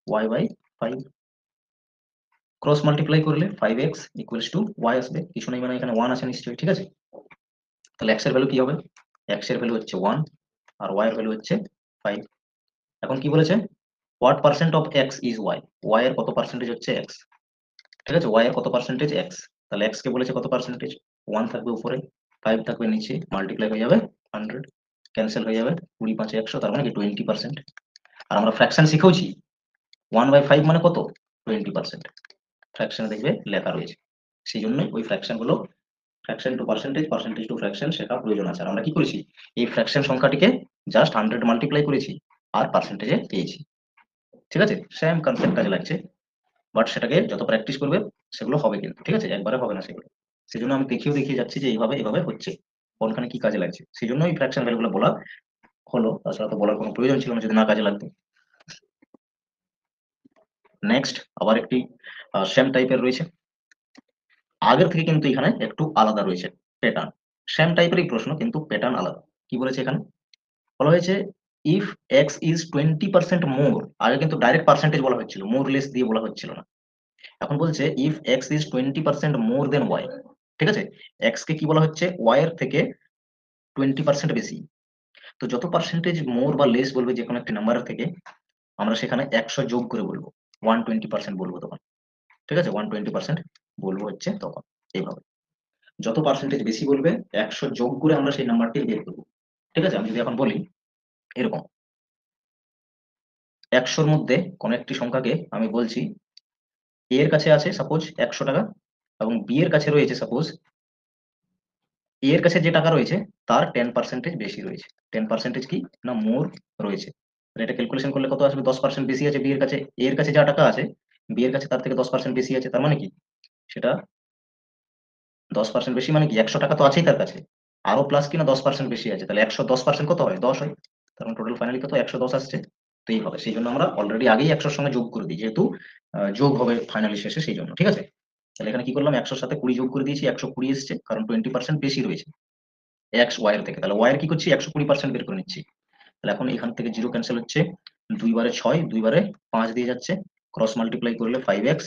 y/5, cross multiply করলে 5x ইকুয়ালস টু y আসবে, কিছু নেই মানে এখানে 1 আছে নিশ্চয়ই, ঠিক আছে, তাহলে x এর ভ্যালু কি হবে, x এর ভ্যালু হচ্ছে 1 আর y এর ভ্যালু হচ্ছে 5। এখন কি বলেছে, what percent of x is y, y এর কত পার্সেন্টেজ হচ্ছে x, ঠিক আছে, y এর কত পার্সেন্টেজ x, তাহলে x কে বলেছে কত পার্সেন্টেজ, 1 থাকবে উপরে, 5 থাকবে নিচে, মাল্টিপ্লাই হয়ে যাবে 100, ক্যান্সেল হয়ে যাবে, 20 5 100, তার মানে কি 20%। আর আমরা ফ্র্যাকশন শিখেওছি, 1/5 মানে কত, 20%, ফ্র্যাকশনে দেখবে লেখা রয়েছে, সেই জন্যই ওই ফ্র্যাকশন গুলো, fraction to percentage, percentage to fraction শেখা প্রয়োজন আছে। আর আমরা কি করেছি, এই ফ্র্যাকশন সংখ্যাটিকে জাস্ট 100 মাল্টিপ্লাই করেছি আর পার্সেন্টেজে পেয়েছি, ঠিক আছে, সেম কনসেপ্ট কাজে লাগছে। বাট সেটাকে যত প্র্যাকটিস করবে সেগুলো হবে কিন্তু, ঠিক আছে, একবারে হবে না সেগুলো। সেজন্য আমি দেখিয়ে যাচ্ছি যে এইভাবে এভাবে হচ্ছে, কোনখানে কি কাজে লাগছে, সেই জন্য এই ফ্র্যাকশন ভ্যালুগুলো বলা হলো, তাছাড়া তো বলার কোনো প্রয়োজন ছিল না যদি না কাজে লাগতো। নেক্সট আবার একটি সেম টাইপের রয়েছে, আগের থেকে কিন্তু এখানে একটু আলাদা রয়েছে প্যাটার্ন। সেম টাইপেরই প্রশ্ন কিন্তু প্যাটার্ন আলাদা। কি বলেছে এখানে? বলা হয়েছে ইফ এক্স ইজ 20% মোর, আগে কিন্তু ডাইরেক্ট পার্সেন্টেজ বলা হচ্ছিল, মোর লেস দিয়ে বলা হচ্ছিল না। এখন বলছে if X is 20% more than Y, ঠিক আছে, এক্স কে কি বলা হচ্ছে, ওয়াই এর থেকে 20% বেশি। তো যত পার্সেন্টেজ মোর বা লেস বলবে যে কোনো একটি নাম্বারের থেকে, আমরা সেখানে 100 যোগ করে বলবো, 120% বলবো তখন, ঠিক আছে, 120% বলবো হচ্ছে তখন এইভাবে। যত পার্সেন্টেজ বেশি বলবে 100 যোগ করে আমরা সেই নাম্বারটি বের করবো, ঠিক আছে। আমি যদি এখন বলি এরকম, 100-র মধ্যে কোন একটি সংখ্যাকে আমি বলছি এ এর কাছে আছে সাপোজ 100 টাকা, এবং বি এর কাছে রয়েছে সাপোজ, এ এর কাছে যে টাকা রয়েছে তার 10% বেশি রয়েছে। 10% কি না, মোর রয়েছে। তাহলে এটা ক্যালকুলেশন করলে কত আসবে, 10% বেশি আছে বি এর কাছে, এ এর কাছে যা টাকা আছে বি এর কাছে তার থেকে 10% বেশি আছে, তার মানে কি সেটা 10% বেশি মানে কি 100 টাকা তো আছেই তার কাছে, আরো প্লাস কিনা 10% বেশি আছে, তাহলে 110% কত হয়, 10 হয়। তার মানে টোটাল ফাইনালি কত, 110 আসছে। তো এই হবে, সেই জন্য আমরা অলরেডি আগেই 100-র সঙ্গে যোগ করে দিই, যেহেতু যোগ হবে ফাইনালি শেষে, সেই জন্য, ঠিক আছে। তাহলে এখানে কি করলাম, 100-র সাথে 20 যোগ করে দিয়েছি, 120 এসছে, কারণ 20% বেশি রয়েছে এক্স ওয়াই এর থেকে। তাহলে ওয়াই এর কি করছি, 120% বের করে নিচ্ছি। তাহলে এখন এখান থেকে জিরো ক্যান্সেল হচ্ছে, 2 বারে 6, 2 বারে 5 দিয়ে যাচ্ছে, ক্রস মাল্টিপ্লাই করলে 5x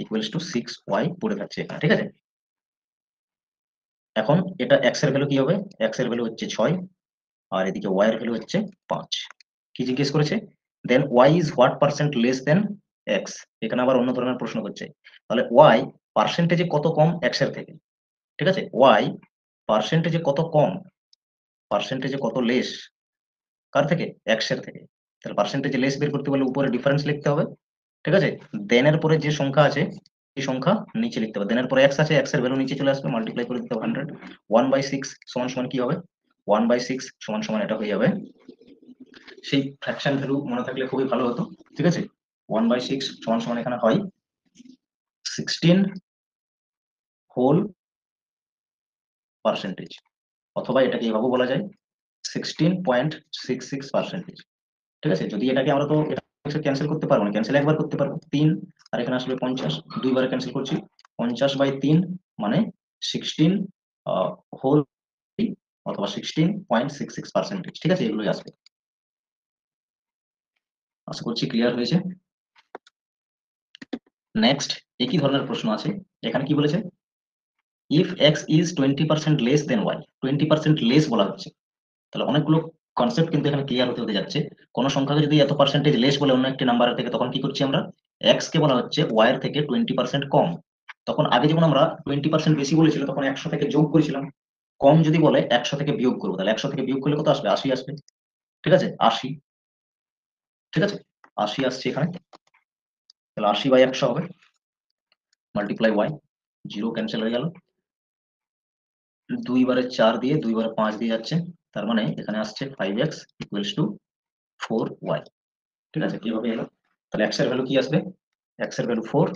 ইকুয়ালস টু 6y পড়ে থাকছে এখানে, ঠিক আছে। এখন এটা x এর ভ্যালু কি হবে, x এর ভ্যালু হচ্ছে 6, আর এদিকে y এর ভ্যালু হচ্ছে 5। কি জিজ্ঞেস করেছে, then y is what percent less than x। এখানে আবার অন্য ধরনের প্রশ্ন করছে। তাহলে y পার্সেন্টেজে কত কম x এর থেকে, ঠিক আছে, y পার্সেন্টেজে কত কম, পার্সেন্টেজে কত লেস কার থেকে, x এর থেকে। তাহলে পার্সেন্টেজে লেস বের করতে বলে উপরে ডিফারেন্স লিখতে হবে, ঠিক আছে। দেন এর পরে যে সংখ্যা আছে এই সংখ্যা নিচে লিখতে হবে, দেন এর পরে x আছে, x এর ভ্যালু নিচে চলে আসবে, মাল্টিপ্লাই করে দিতে হবে 100। 1/6 সমান সমান কি হবে, 1/6 সমান সমান এটা হয়ে যাবে, সেই ফ্র্যাকশন ভ্যালু মনে থাকলে খুবই ভালো হতো, ঠিক আছে। 1/6 সমান সমান এখানে হয় 16 হোল পার্সেন্টেজ, অথবা এটাকে এভাবে বলা যায় 16.66%, ঠিক আছে। যদি এটাকে আমরা তো ক্যান্সেল করতে পারবো না, ক্যান্সেল একবার করতে পারবো 3, আর এখানে আসবে 50, দুইবারে ক্যান্সেল করছি, 50/3 মানে 16 হোল, অথবা 16.66%, ঠিক আছে, এগুলোই আসবে। আশা করছি ক্লিয়ার হয়েছে। নেক্সট একই ধরনের প্রশ্ন আছে, এখানে কি বলেছে, if X is 20% less than Y, 20% less বলা হচ্ছে। তাহলে অনেকগুলো কনসেপ্ট কিন্তু এখানে ক্লিয়ার হতে হতে যাচ্ছে। কোন সংখ্যাকে যদি এত পার্সেন্টেজ লেস বলে অন্য একটি নাম্বারের থেকে, তখন কি করছি আমরা, এক্স কে বলা হচ্ছে ওয়াই এর থেকে 20% কম। তখন আগে যেমন আমরা 20% বেশি বলেছিল তখন 100 থেকে যোগ করেছিলাম, কম যদি বলে 100 থেকে বিয়োগ করবো, তাহলে 100 থেকে বিয়োগ করলে কত আসবে, 80 আসবে, ঠিক আছে, 80, ঠিক আছে, 80 আসছে এখানে। তাহলে 80/100 হবে, মাল্টিপ্লাই ওয়াই, জিরো ক্যান্সেল হয়ে গেল, 2 বারে 4 দিয়ে 2 বারে 5 দিয়ে যাচ্ছে, তার মানে এখানে আসছে 5x ইকুয়ালস টু 4y, ঠিক আছে, কিভাবে এলো, তাহলে x এর ভ্যালু কি আসবে, x এর ভ্যালু 4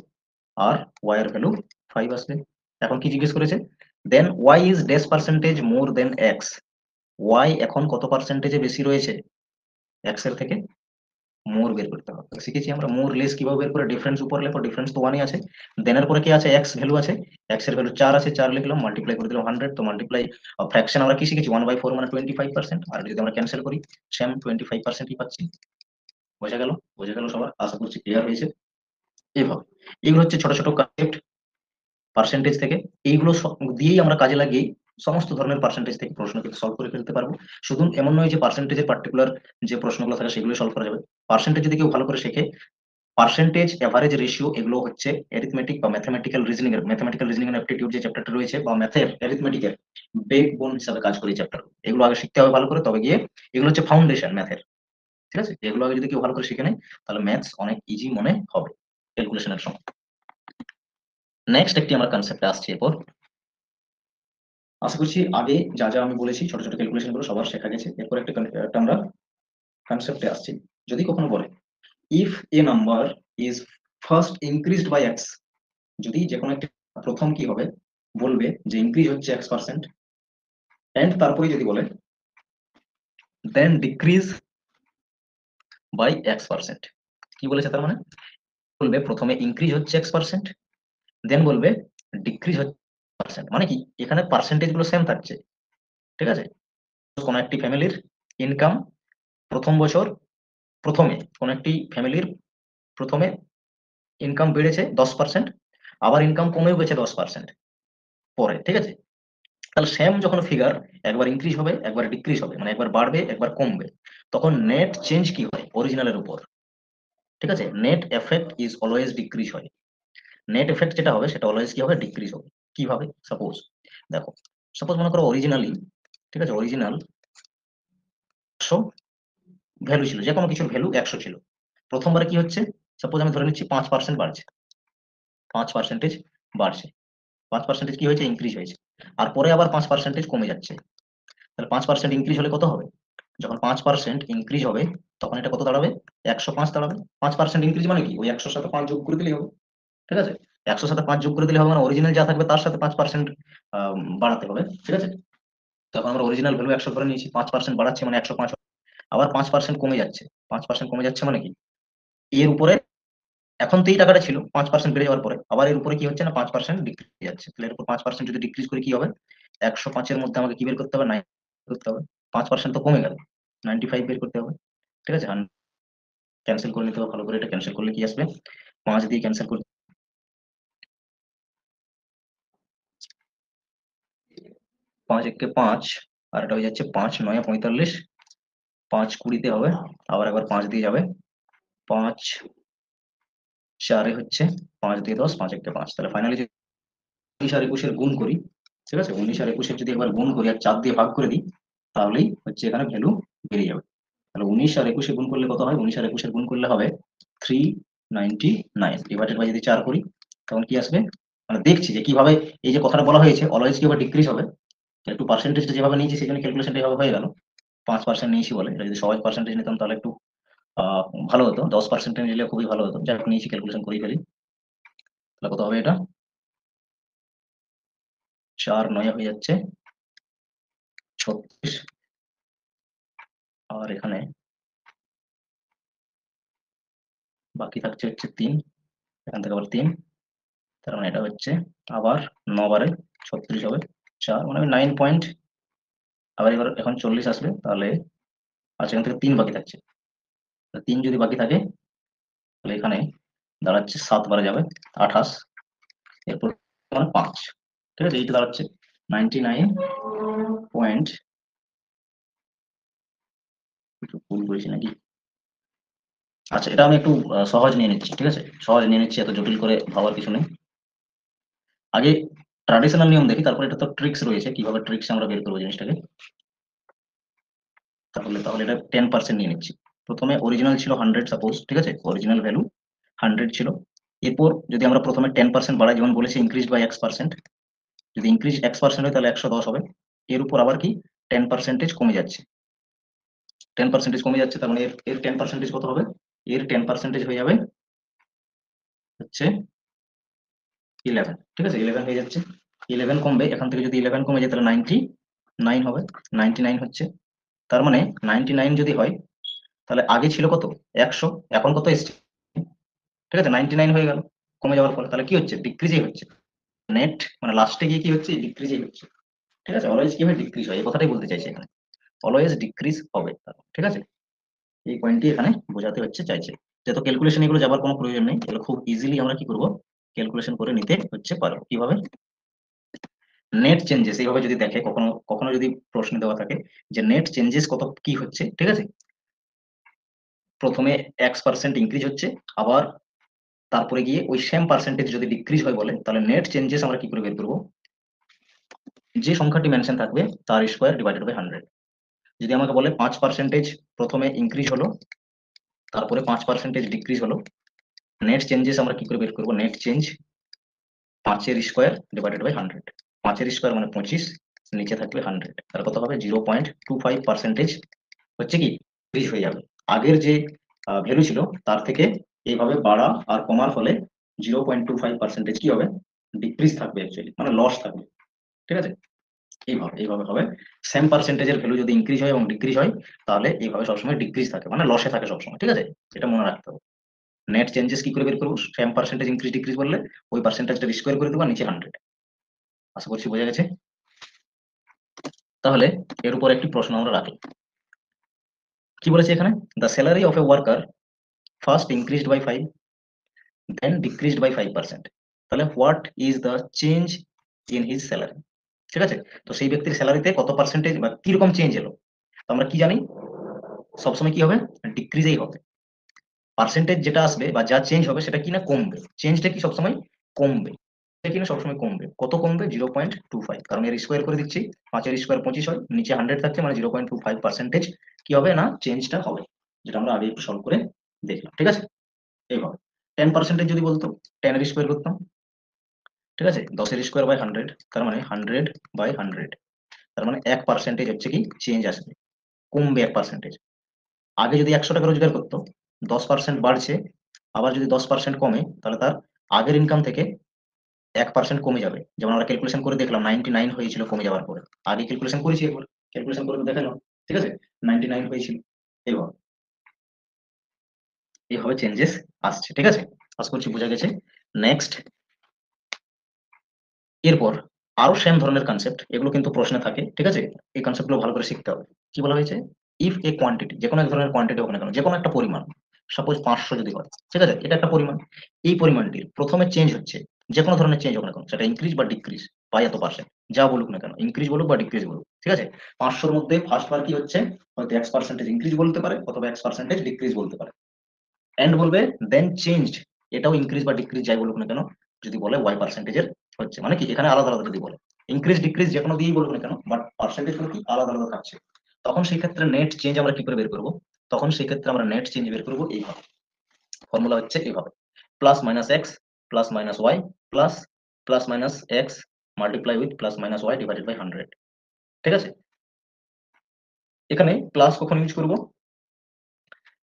আর y এর ভ্যালু 5 আসবে। এখন কি জিজ্ঞেস করেছে, then y is dash percentage more than x, y এখন কত পার্সেন্টেজে বেশি রয়েছে x এর থেকে, মোর বের করতে হবে। শিখেছি আমরা মোর লেস কিভাবে বের করে, ডিফারেন্স উপর লেখো, ডিফারেন্স তো 1ই আছে, দেন এর পরে কি আছে, x ভ্যালু আছে, x এর ভ্যালু 4 আছে, 4 লিখলাম, মাল্টিপ্লাই করে দিলাম 100। তো মাল্টিপ্লাই ফ্র্যাকশন আমরা কি শিখেছি, 1/4 মানে 25%, আর যদি আমরা ক্যান্সেল করি সেম 25%ই পাচ্ছি। বোঝা গেল, বোঝা গেল সবার, আশা করছি ক্লিয়ার হয়েছে। এইভাবে এগুলো হচ্ছে ছোট ছোট কনসেপ্ট পার্সেন্টেজ থেকে, এইগুলো দিয়েই আমরা কাজে লাগিয়ে সমস্ত ধরনের পার্সেন্টেজ থেকে প্রশ্ন কিন্তু সলভ করে ফেলতে পারবো। শুধু এমন নয় যে পার্সেন্টেজের পার্টিকুলার যে প্রশ্নগুলো থাকে সেগুলো সলভ করা যাবে, পার্সেন্টেজ যদি কেউ ভালো করে শেখে, পার্সেন্টেজ, এভারেজ রেশিও, এগুলো হচ্ছে অ্যারিথমেটিক বা ম্যাথমেটিক্যাল রিজনিং এর, ম্যাথমেটিক্যাল রিজনিং এন্ড অ্যাপটিটিউড যে চ্যাপ্টারটা রয়েছে, বা ম্যাথের অ্যারিথমেটিকের ব্যাকবোন হিসাবে কাজ করে এই চ্যাপ্টার। এগুলো আগে শিখতে হবে ভালো করে, তবে গিয়ে এগুলো হচ্ছে ফাউন্ডেশন ম্যাথের, ঠিক আছে। এগুলো আগে যদি কেউ ভালো করে শিখে নেয় তাহলে ম্যাথস অনেক ইজি মনে হবে ক্যালকুলেশনের সময়। নেক্সট একটি আমার কনসেপ্টে আসছে এরপর, আশা করছি আগে যা যা আমি বলেছি ছোট ছোট ক্যালকুলেশন গুলো সবার শেখা গেছে। এরপর একটা আমরা কনসেপ্টে আসছি, যদি কখনো বলে if a number is first increased by X, যদি যে কোনো একটা প্রথম কি হবে বলবে যে ইনক্রিজ হচ্ছে x%, এন্ড তারপরে যদি বলে দেন ডিক্রিজ বাই x%, কি বলেছে তার মানে বলবে প্রথমে ইনক্রিজ হচ্ছে x%, দেন বলবে ডিক্রিজ হচ্ছে পার্সেন্ট, মানে কি এখানে পার্সেন্টেজ গুলো সেম থাকছে, ঠিক আছে। কোন একটি ফ্যামিলির ইনকাম প্রথম বছর প্রথমে কোন একটি ফ্যামিলির প্রথমে ইনকাম বেড়েছে 10%, আবার ইনকাম কমেও গেছে 10% পরে, ঠিক আছে। তাহলে সেম যখন ফিগার একবার ইনক্রিজ হবে একবার ডিক্রিজ হবে, মানে একবার বাড়বে একবার কমবে, তখন নেট চেঞ্জ কি হয় অরিজিনালের উপর, ঠিক আছে। Net effect is always decrease হয়, নেট এফেক্ট যেটা হবে সেটা অলওয়েজ কি হবে ডিক্রিজ হবে। কিভাবে, সাপোজ দেখো, সাপোজ মনে করো অরিজিনালি, ঠিক আছে, অরিজিনাল 100 ভ্যালু ছিল, যে কোনো কিছুর ভ্যালু 100 ছিল, প্রথমবারে কি হচ্ছে সাপোজ আমি ধরে নিচ্ছি 5% বাড়ছে, 5% বাড়ছে, 5% কি হয়েছে ইনক্রিজ হয়েছে, আর পরে আবার 5% কমে যাচ্ছে। তাহলে 5% ইনক্রিজ হলে কত হবে, যখন 5% ইনক্রিজ হবে তখন এটা কত দাঁড়াবে 105 দাঁড়াবে। 5% ইনক্রিজ মানে কি ওই 100 সাথে 5 যোগ করে দিলেই হবে, ঠিক আছে। 100 সাথে 5 যোগ করে দিলে হবে, মানে অরিজিনাল যা থাকবে তার সাথে 5% বাড়াতে হবে, ঠিক আছে। তখন আমরা অরিজিনাল ভ্যালু 100 ধরে নিয়েছি, 5% বাড়াচ্ছি মানে 105, আবার 5% কমে যাচ্ছে, 5% কমে যাচ্ছে মানে কি এর উপরে এখন তো এই টাকাটা ছিল 5% বেড়ে যাওয়ার পরে আবার এর উপরে কি হচ্ছে না 5% ডিক্রিজ যাচ্ছে, তাহলে এর উপর 5% যদি ডিক্রিজ করে কি হবে 105 এর মধ্যে আমাকে কি বের করতে হবে 9 করতে হবে, 5% তো কমে গেল 95 বের করতে হবে, ঠিক আছে। ক্যান্সেল করে নিতে হবে ভালো করে, এটা ক্যান্সেল করলে কি আসবে 5 দিয়ে ক্যান্সেল করে 5 একে 5, আর এটা হয়ে যাচ্ছে 5 9 45, 5 20 হবে, আবার একবার 5 দিয়ে যাবে, 5 4 হচ্ছে 5 দিয়ে 10, 5 একে 5, তাহলে ফাইনালি 19 আর 21 গুণ করি, ঠিক আছে, 19 আর 21 যদি একবার গুণ করি আর 4 দিয়ে ভাগ করে দিই তাহলেই হচ্ছে এখানে ভ্যালু বেরিয়ে যাবে। তাহলে 19 আর 21 গুণ করলে কত হয়, 19 আর 21 গুণ করলে হবে 399 ডিভাইডেড বাই যদি 4 করি তখন কি আসবে, মানে দেখছি যে কিভাবে এই যে কথাটা বলা হয়েছে অলওয়েজ কিভাবে ডিক্রিজ হবে, একটু পার্সেন্টেজটা যেভাবে নিয়েছি সেই জন্য ক্যালকুলেশনটা এভাবে হয়ে গেল। 5% নিয়েছি বলে, এটা যদি সবাই পার্সেন্টেজ নিতাম তাহলে একটু ভালো হতো, 10% নিলে খুবই ভালো হতো, যাই হোক নিয়েছি ক্যালকুলেশন করেই ফেলি। তাহলে কত হবে এটা 4 9 হয়ে যাচ্ছে 36, আর এখানে বাকি থাকছে হচ্ছে 3, এখান থেকে আবার 3, তার মানে এটা হচ্ছে আবার 9 বারে 36 হবে 4, মানে 9 পয়েন্ট, আবার এবার এখন 40 আসবে, তাহলে আচ্ছা এখান থেকে 3 বাকি থাকছে, 3 যদি বাকি থাকে তাহলে এখানে দাঁড়াচ্ছে 7 বারে যাবে 28, এরপর মানে 5, ঠিক আছে, এইটা দাঁড়াচ্ছে 99 পয়েন্ট, একটু ভুল করেছি নাকি, আচ্ছা এটা আমি একটু সহজ নিয়ে নিচ্ছি, ঠিক আছে, সহজ নিয়ে নিচ্ছি, এত জটিল করে ভাবার কিছু নেই। আগে ট্র্যাডিশনাল নিয়ম দেখি, তারপরে এটা তো ট্রিক্স রয়েছে, কিভাবে ট্রিক্স আমরা বের করবো জিনিসটাকে। তাহলে তাহলে এটা 10% নিয়ে নিচ্ছি, প্রথমে অরিজিনাল ছিল 100 সাপোজ, ঠিক আছে, অরিজিনাল ভ্যালু 100 ছিল, এরপর যদি আমরা প্রথমে 10% বাড়াই যেমন বলেছি ইনক্রিজ বাই x%, যদি ইনক্রিজ x% হয় তাহলে 110 হবে, এর উপর আবার কি 10% কমে যাচ্ছে, 10% কমে যাচ্ছে, তার মানে এর এর 10% কত হবে, এর 10% হয়ে যাবে হচ্ছে 11, ঠিক আছে, 11 হয়ে যাচ্ছে, 11 কমবে, এখান থেকে যদি 11 কমে যায় তাহলে 99 হবে, 99 হচ্ছে, তার মানে 99 যদি হয় তাহলে আগে ছিল কত 100, এখন কত এসছে, ঠিক আছে, 99 হয়ে গেল, কমে যাওয়ার ফলে তাহলে কি হচ্ছে ডিক্রিজই হচ্ছে, নেট মানে লাস্টে গিয়ে কি হচ্ছে ডিক্রিজই হচ্ছে, ঠিক আছে, অলওয়েজ কি হয় ডিক্রিজ হয়, এই কথাটাই বলতে চাইছে এখানে, অলওয়েজ ডিক্রিজ হবে, ঠিক আছে, এই পয়েন্টটি এখানে বোঝাতে হচ্ছে চাইছে, যেহেতু ক্যালকুলেশন এগুলো যাবার কোনো প্রয়োজন নেই, এগুলো খুব ইজিলি আমরা কি করব ক্যালকুলেশন করে নিতে হচ্ছে পারবো। কিভাবে, নেট চেঞ্জেস এইভাবে যদি দেখে কখনো কখনো যদি প্রশ্ন দেওয়া থাকে যে নেট চেঞ্জেস কত কি হচ্ছে, ঠিক আছে, প্রথমে x% ইনক্রিজ হচ্ছে, আবার তারপরে গিয়ে ওই সেম পার্সেন্টেজ যদি ডিক্রিজ হয় বলে তাহলে নেট চেঞ্জেস আমরা কি করে বের করবো, যে সংখ্যাটি মেনশন থাকবে তার স্কোয়ার ডিভাইডেড বাই 100, যদি আমাকে বলে 5% প্রথমে ইনক্রিজ হলো তারপরে 5% ডিক্রিজ হলো, নেট চেঞ্জেস আমরা কি করে বের করবো, নেট চেঞ্জ 5 এর স্কোয়ার ডিভাইডেড বাই 100, 5 এর স্কোয়ার মানে 25, নিচে থাকবে 100, তাহলে কত হবে 0.25% হচ্ছে কি ইনক্রিজ হয়ে যাবে, আগের যে ভ্যালু ছিল তার থেকে এইভাবে বাড়া আর কমার ফলে 0.25% কি হবে, ডিক্রিজ থাকবে, অ্যাকচুয়ালি মানে লস থাকবে। ঠিক আছে, এইভাবে হবে। সেম পার্সেন্টেজের ভ্যালু যদি ইনক্রিজ হয় এবং ডিক্রিজ হয়, তাহলে এইভাবে সবসময় ডিক্রিজ থাকে, মানে লসে থাকে সবসময়। ঠিক আছে, এটা মনে রাখতে হবে। নেট চেঞ্জেস কি করে বের করবো, সেম পার্সেন্টেজ ইনক্রিজ ডিক্রিজ বললে ওই পার্সেন্টেজটা স্কোয়ার করে দেবো, আর নিচে 100। আশা করছি বোঝা গেছে। তাহলে এর উপর একটি প্রশ্ন আমরা রাখি, কি বলেছে এখানে, the salary of a worker first increased by 5 then decreased by 5%, তাহলে what is the change in his salary. ঠিক আছে, তো সেই ব্যক্তির স্যালারিতে কত পার্সেন্টেজ বা কিরকম চেঞ্জ এলো, তো আমরা কি জানি সবসময় কি হবে, ডিক্রিজেই হবে। পার্সেন্টেজ যেটা আসবে বা যা চেঞ্জ হবে সেটা কি না কমবে, চেঞ্জটা কি সবসময় কমবে, এটা কি না সবসময় কমবে। কত কমবে, 0.25, কারণ এর স্কোয়ার করে দিচ্ছি, 5 এর স্কোয়ার 25 হয়, নিচে 100 থাকছে, মানে 0.25% কি হবে না চেঞ্জটা হবে, যেটা আমরা আগে একটু সলভ করে দেখলাম। ঠিক আছে, এইভাবে 10% যদি বলতো 10 এর স্কোয়ার করতাম। ঠিক আছে, 10 এর স্কোয়ার বাই 100, তার মানে 100/100, তার মানে 1% হচ্ছে কি চেঞ্জ আসবে, কমবে 1%। আগে যদি 100 টাকা রোজগার করতো, 10% বাড়ছে, আবার যদি 10% কমে, তাহলে তার আগের ইনকাম থেকে 1% কমে যাবে। যেমন আমরা ক্যালকুলেশন করে দেখলাম 99 হয়েছিল কমে যাওয়ার পরে, আগে ক্যালকুলেশন করেছি, একবার ক্যালকুলেশন করে দেখালাম। ঠিক আছে, 99 হয়েছিল। এইভাবে এইভাবে চেঞ্জেস আসছে। ঠিক আছে, আশা করছি বোঝা গেছে। নেক্সট, এরপর আরো সেম ধরনের কনসেপ্ট, এগুলো কিন্তু প্রশ্নে থাকে। ঠিক আছে, এই কনসেপ্ট গুলো ভালো করে শিখতে হবে। কি বলা হয়েছে, ইফ এ কোয়ান্টিটি, যে কোনো এক ধরনের কোয়ান্টিটি হোক না কেন, যে কোনো একটা পরিমাণ, সাপোজ 500 যদি হয়, ঠিক আছে, এটা একটা পরিমাণ। এই পরিমাণটির প্রথমে চেঞ্জ হচ্ছে, যে কোনো ধরনের চেঞ্জ হোক না কেন, সেটা ইনক্রিজ বা ডিক্রিজ বাই এত পার্সেন্ট, যা বলুক না কেন, ইনক্রিজ বলুক বা ডিক্রিজ বলুক। ঠিক আছে, 500-র মধ্যে ফার্স্ট বার কি হচ্ছে, হয়তো X% ইনক্রিজ বলতে পারে, অথবা X% ডিক্রিজ বলতে পারে। এন্ড বলবে দেন চেঞ্জড, এটাও ইনক্রিজ বা ডিক্রিজ যাই বলুক না কেন, যদি বলে Y%-এর হচ্ছে, মানে কি এখানে আলাদা আলাদা যদি বলে, ইনক্রিজ ডিক্রিজ যে কোনো দিয়েই বলুক না কেন, বাট পার্সেন্টেজ গুলো কি আলাদা আলাদা থাকছে, তখন সেই ক্ষেত্রে নেট চেঞ্জ আমরা কি করে বের করবো, তখন সেই ক্ষেত্রে আমরা নেট চেঞ্জ বের করবো এইভাবে। ফর্মুলা হচ্ছে এইভাবে, plus minus X plus minus Y plus plus minus X multiply with plus minus Y divided by 100। ঠিক আছে, এখানে প্লাস কখন ইউজ করব,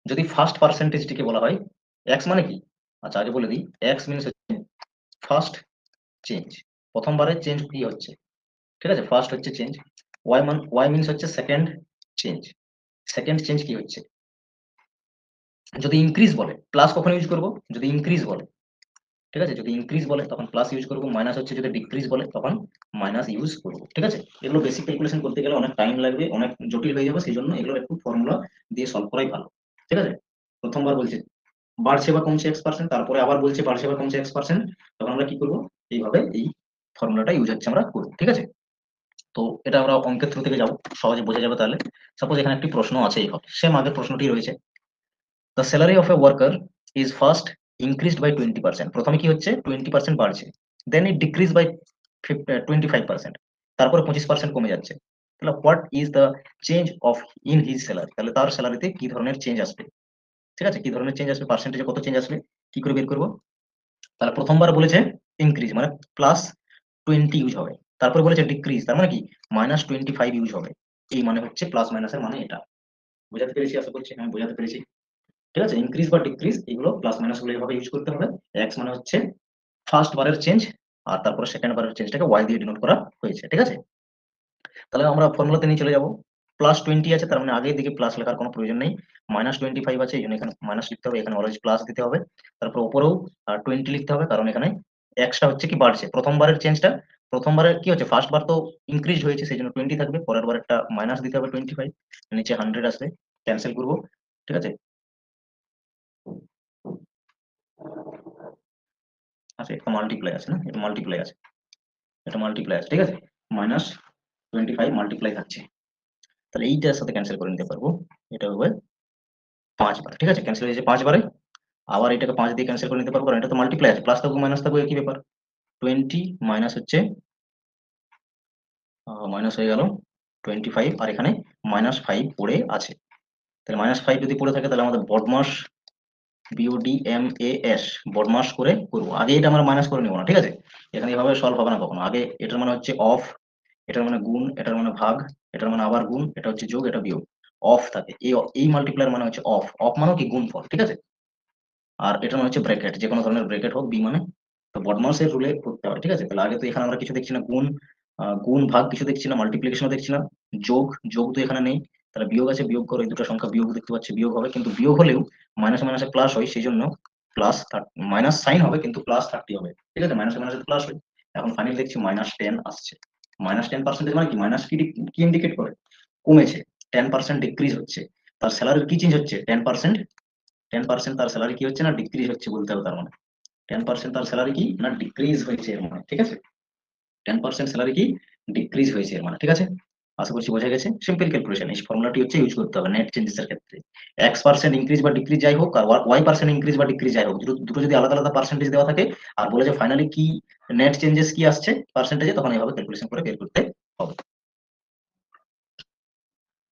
যদি ফার্স্ট পার্সেন্টেজটিকে বলা হয় এক্স মানে কি, আচ্ছা আগে বলে দিই, এক্স মিনস হচ্ছে ফার্স্ট চেঞ্জ, প্রথমবারের চেঞ্জ কি হচ্ছে। ঠিক আছে, ফার্স্ট হচ্ছে চেঞ্জ। ওয়াই মিনস হচ্ছে সেকেন্ড চেঞ্জ, সেকেন্ড চেঞ্জ কি হচ্ছে। যদি ইনক্রিজ বলে প্লাস কখন ইউজ করব, যদি ইনক্রিজ বলে। ঠিক আছে, যদি ইনক্রিজ বলে তখন প্লাস ইউজ করব, মাইনাস হচ্ছে যদি ডিক্রিজ বলে তখন মাইনাস ইউজ করব। ঠিক আছে, এগুলো বেসিক ক্যালকুলেশন করতে গেলে অনেক টাইম লাগবে, অনেক জটিল হয়ে যাবে, সেই জন্য এগুলো একটু ফর্মুলা দিয়ে সলভ করাই ভালো। ঠিক আছে, প্রথমবার বলছে বাড়ছে বা কমছে X%, তারপরে আবার বলছে বাড়ছে বা কমছে X%, তখন আমরা কি করব, এইভাবে এই ফর্মুলাটা ইউজ হচ্ছে আমরা করব। ঠিক আছে, তো এটা আমরা অঙ্কের থ্রু থেকে যাবো, সহজে বোঝা যাবে তাহলে। সাপোজ এখানে একটি প্রশ্ন আছে, এইভাবে সেম আগের প্রশ্নটি রয়েছে, the salary of a worker is first increased by 20%, প্রথমে কি হচ্ছে 20% বাড়ছে, দেন ইট ডিক্রিজ বাই 25%, তারপরে 25% কমে যাচ্ছে, তাহলে what is the change of in his salary, তাহলে তার স্যালারিতে কি ধরনের চেঞ্জ আসবে। ঠিক আছে, কি ধরনের চেঞ্জ আসবে, পার্সেন্টেজে কত চেঞ্জ আসবে, কি করে বের করবো। তাহলে প্রথমবার বলেছে ইনক্রিজ মানে +20 ইউজ হবে, তারপর বলেছে ডিক্রিজ, তার মানে কি -25 ইউজ হবে। এই মানে হচ্ছে প্লাস মাইনাসের মানে এটা, বোঝাতে পেরেছি, আশা করছি আমি বোঝাতে পেরেছি। ঠিক আছে, ইনক্রিজ বা ডিক্রিজ এগুলো প্লাস মাইনাস গুলো এভাবে ইউজ করতে হবে। এক্স মানে হচ্ছে ফার্স্ট বারের চেঞ্জ, আর তারপরে সেকেন্ড বারের চেঞ্জটাকে ওয়াই দিয়ে ডিনোট করা হয়েছে। ঠিক আছে, তাহলে আমরা ফর্মুলাতে নিয়ে চলে যাব। +20 আছে, তার মানে আগের দিকে প্লাস লেখার কোনো প্রয়োজন নেই। -25 আছে, এই জন্য এখানে মাইনাস লিখতে হবে, এখানে অলওয়েজ প্লাস দিতে হবে। তারপর উপরেও 20 লিখতে হবে, কারণ এখানে এক্সটা হচ্ছে কি বাড়ছে, প্রথমবারের চেঞ্জটা, প্রথমবারের কি হচ্ছে ফার্স্ট বার তো ইনক্রিজ হয়েছে, সেই জন্য 20 থাকবে, পরের বার একটা মাইনাস দিতে হবে 25, নিচে 100 আসবে, ক্যান্সেল করব। ঠিক আছে, আচ্ছা এটা মাল্টিপ্লাই আছে না, এটা মাল্টিপ্লাই আছে, এটা মাল্টিপ্লাই আছে। ঠিক আছে, -25 মাল্টিপ্লাই থাকছে, তাহলে এইটার সাথে ক্যান্সেল করে নিতে পারবো, এটা হবে 5 বার। ঠিক আছে, ক্যান্সেল হয়েছে 5 বারে, আবার এটাকে 5 দিয়ে ক্যান্সেল করে নিতে পারবো, কারণ এটা তো মাল্টিপ্লাই আছে, প্লাস থাকুক মাইনাস থাকুক একই ব্যাপার। 20 মাইনাস হচ্ছে মাইনাস হয়ে গেল 25, আর এখানে -5 পড়ে আছে, তাহলে -5 যদি পড়ে থাকে তাহলে আমাদের বদমাস, BODMAS, বদমাস করে করবো, আগে এটা আমরা মাইনাস করে নিব না। ঠিক আছে, এখানে এভাবে সলভ হবে না কখনো, আগে এটার মানে হচ্ছে অফ, এটার মানে গুণ, এটার মানে ভাগ, এটার মানে আবার গুণ, এটা হচ্ছে যোগ, এটা বিয়োগ, অফ থাকে, এই মাল্টিপ্লায়ার মানে হচ্ছে অফ, অফ মানে কি গুণফল। ঠিক আছে, আর এটা মানে হচ্ছে ব্র্যাকেট, যে কোনো ধরনের ব্র্যাকেট হোক বি মানে, তো বডমাসের রুলে করতে হয়, ঠিক আছে। তাহলে আগে তো এখানে আমরা কিছু দেখছি না, গুণ গুণ ভাগ কিছু দেখছি না, মাল্টিপ্লিকেশনও দেখছি না, যোগ যোগ তো এখানে নেই, তাহলে বিয়োগ আছে, বিয়োগ করো, এই দুটো সংখ্যা বিয়োগ দেখতে পাচ্ছি, বিয়োগ হবে, কিন্তু বিয়োগ হলেও মাইনাসে মাইনাসে প্লাস হয়, সেই জন্য প্লাস মাইনাস সাইন হবে কিন্তু +30 হবে, ঠিক আছে, মাইনাসে মাইনাসে প্লাস হয়। এখন ফাইনালি দেখছি -10 আসছে। -10% মানে কি, মাইনাস কি ইন্ডিকেট করে, কমেছে, 10% ডিক্রিজ হচ্ছে, তার স্যালারির কি চেঞ্জ হচ্ছে, 10% তার স্যালারি কি হচ্ছে না, ডিক্রিজ হচ্ছে বলতে হবে, তার মানে 10% তার স্যালারি কি না, ডিক্রিজ হয়েছে এর মানে, ঠিক আছে, 10% স্যালারি কি ডিক্রিজ হয়েছে এর মানে, ঠিক আছে। আশা করছি বোঝা গেছে, সিম্পল ক্যালকুলেশন, এই ফর্মুলাটি হচ্ছে ইউজ করতে হবে নেট চেঞ্জেস এর ক্ষেত্রে। x% ইনক্রিজ বা ডিক্রিজ যাই হোক, আর y% ইনক্রিজ বা ডিক্রিজ যাই হোক, দুটো দুটো যদি আলাদা আলাদা পার্সেন্টেজ দেওয়া থাকে আর বলে যে ফাইনালি কি নেট চেঞ্জেস কি আসছে পার্সেন্টেজে, তখন এইভাবে ক্যালকুলেশন করে বের করতে হবে।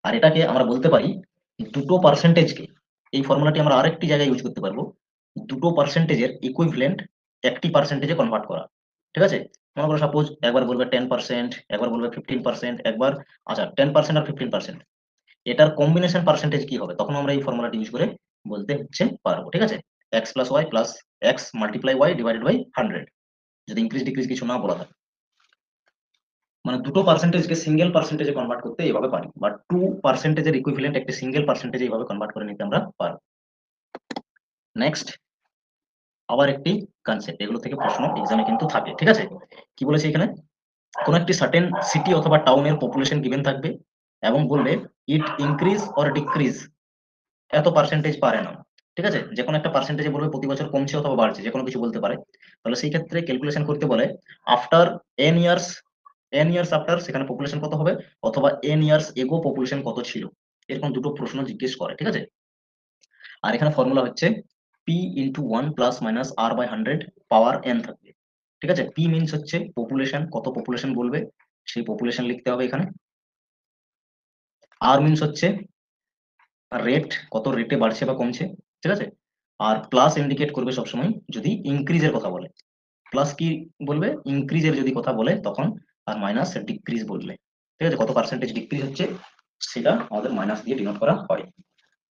আর এটাকে আমরা বলতে পারি দুটো পার্সেন্টেজকে, এই ফর্মুলাটি আমরা আরেকটি জায়গায় ইউজ করতে পারবো, দুটো পার্সেন্টেজের ইকুইভ্যালেন্ট একটি পার্সেন্টেজে কনভার্ট করা, ঠিক আছে। মনে করো সাপোজ একবার বলবে 10%, একবার বলবে 15%, একবার, আচ্ছা 10% আর 15%, এটার কম্বিনেশন পার্সেন্টেজ কি হবে, তখন আমরা এই ফর্মুলাটি ইউজ করে বলতে হচ্ছে পারবো, ঠিক আছে। X plus Y plus X multiply Y divided by 100, যদি ইনক্রিজ ডিক্রিজ কিছু না বলা থাকে, মানে দুটো পার্সেন্টেজকে সিঙ্গেল পার্সেন্টেজে কনভার্ট করতে এইভাবে পারি, বা 2%-এর ইকুইভ্যালেন্ট একটি সিঙ্গেল পার্সেন্টেজে এইভাবে কনভার্ট করে নিতে আমরা পারবো। নেক্সট আবার একটি কনসেপ্ট, এগুলো থেকে প্রশ্ন এক্সামে কিন্তু থাকে, ঠিক আছে। কি বলেছে এখানে, কোন একটি সার্টেন সিটি অথবা টাউনের পপুলেশন গিভেন থাকবে এবং বলবে ইট ইনক্রিজ অর ডিক্রিজ এত পার্সেন্টেজ পার অ্যানাম, ঠিক আছে, যে কোনো একটা পার্সেন্টেজে বলবে প্রতি বছর কমছে অথবা বাড়ছে, যে কোনো কিছু বলতে পারে। তাহলে সেই ক্ষেত্রে ক্যালকুলেশন করতে বলে আফটার n ইয়ার্স আফটার সেখানে পপুলেশন কত হবে, অথবা n ইয়ার্স এগো পপুলেশন কত ছিল, এরকম দুটো প্রশ্ন জিজ্ঞেস করে, ঠিক আছে। আর এখানে ফর্মুলা হচ্ছে p × 1 ± r/100 পাওয়ার n থাকবে, ঠিক আছে। p মিনস হচ্ছে পপুলেশন, কত পপুলেশন বলবে সেই পপুলেশন লিখতে হবে এখানে। r মিনস হচ্ছে রেট, কত রেটে বাড়ছে বা কমছে, ঠিক আছে। আর প্লাস ইন্ডিকেট করবে সবসময় যদি ইনক্রিজের কথা বলে, প্লাস কি বলবে, ইনক্রিজের যদি কথা বলে তখন, আর মাইনাস ডিক্রিজ বললে, ঠিক আছে, কত পার্সেন্টেজ ডিক্রিজ হচ্ছে সেটা আমাদের মাইনাস দিয়ে ডিনোট করা হয়।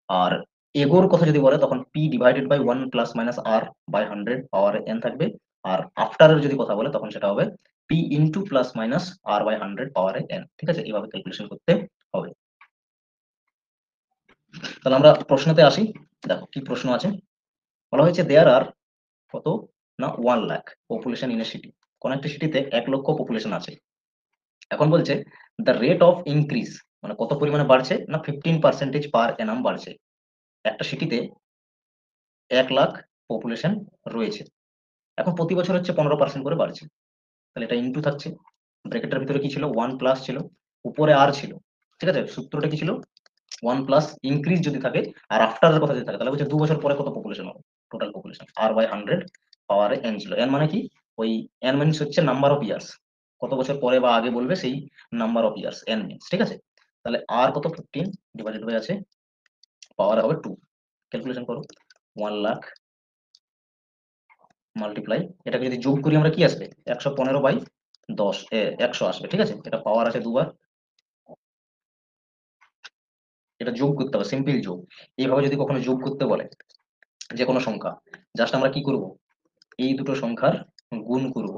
আর এগোর কথা যদি বলে তখন p/1 ± r/100 পাওয়ার n থাকবে। আর আফটারের যদি কথা বলে তখন সেটা হবে p × ± r/100 পাওয়ারে n, ঠিক আছে, এইভাবে ক্যালকুলেশন করতে হবে। তাহলে আমরা প্রশ্নতে আসি, দেখো কি প্রশ্ন আছে। বলা হয়েছে দেয়ার আর কত না 1 lakh population in a city, কোন একটা সিটিতে 1 লক্ষ পপুলেশন আছে। এখন বলছে দ্য রেট অফ ইনক্রিজ, মানে কত পরিমাণে বাড়ছে না 15% পার অ্যানাম বাড়ছে, একটা সিটিতে 1 লাখ পপুলেশন রয়েছে, এখন প্রতি বছর হচ্ছে 15% করে বাড়ছে, তাহলে এটা ইনটু থাকছে, ব্র্যাকেটের ভিতরে কি ছিল 1 প্লাস ছিল, উপরে আর ছিল, ঠিক আছে, সূত্রটা কি ছিল 1 প্লাস ইনক্রিজ যদি থাকে আর আফটারের কথা যদি থাকে, তাহলে বলছে 2 বছর পরে কত পপুলেশন হবে, টোটাল পপুলেশন r/100 পাওয়ারে n ছিল, n মানে কি, ওই n মিনস হচ্ছে নাম্বার অফ ইয়ার্স, কত বছর পরে বা আগে বলবে সেই number of years n means, ঠিক আছে। তাহলে r কত 15 ডিভাইডেড বাই আছে পাওয়ার হবে 2, ক্যালকুলেশন করো 1 লাখ মাল্টিপ্লাই, এটাকে যদি যোগ করি আমরা কি আসবে 115/10 100 আসবে, ঠিক আছে, এটা পাওয়ার আছে দুবার, এটা যোগ করতে হবে সিম্পল যোগ। এইভাবে যদি কখনো যোগ করতে বলে যে কোনো সংখ্যা, জাস্ট আমরা কি করব, এই দুটো সংখ্যার গুণ করব,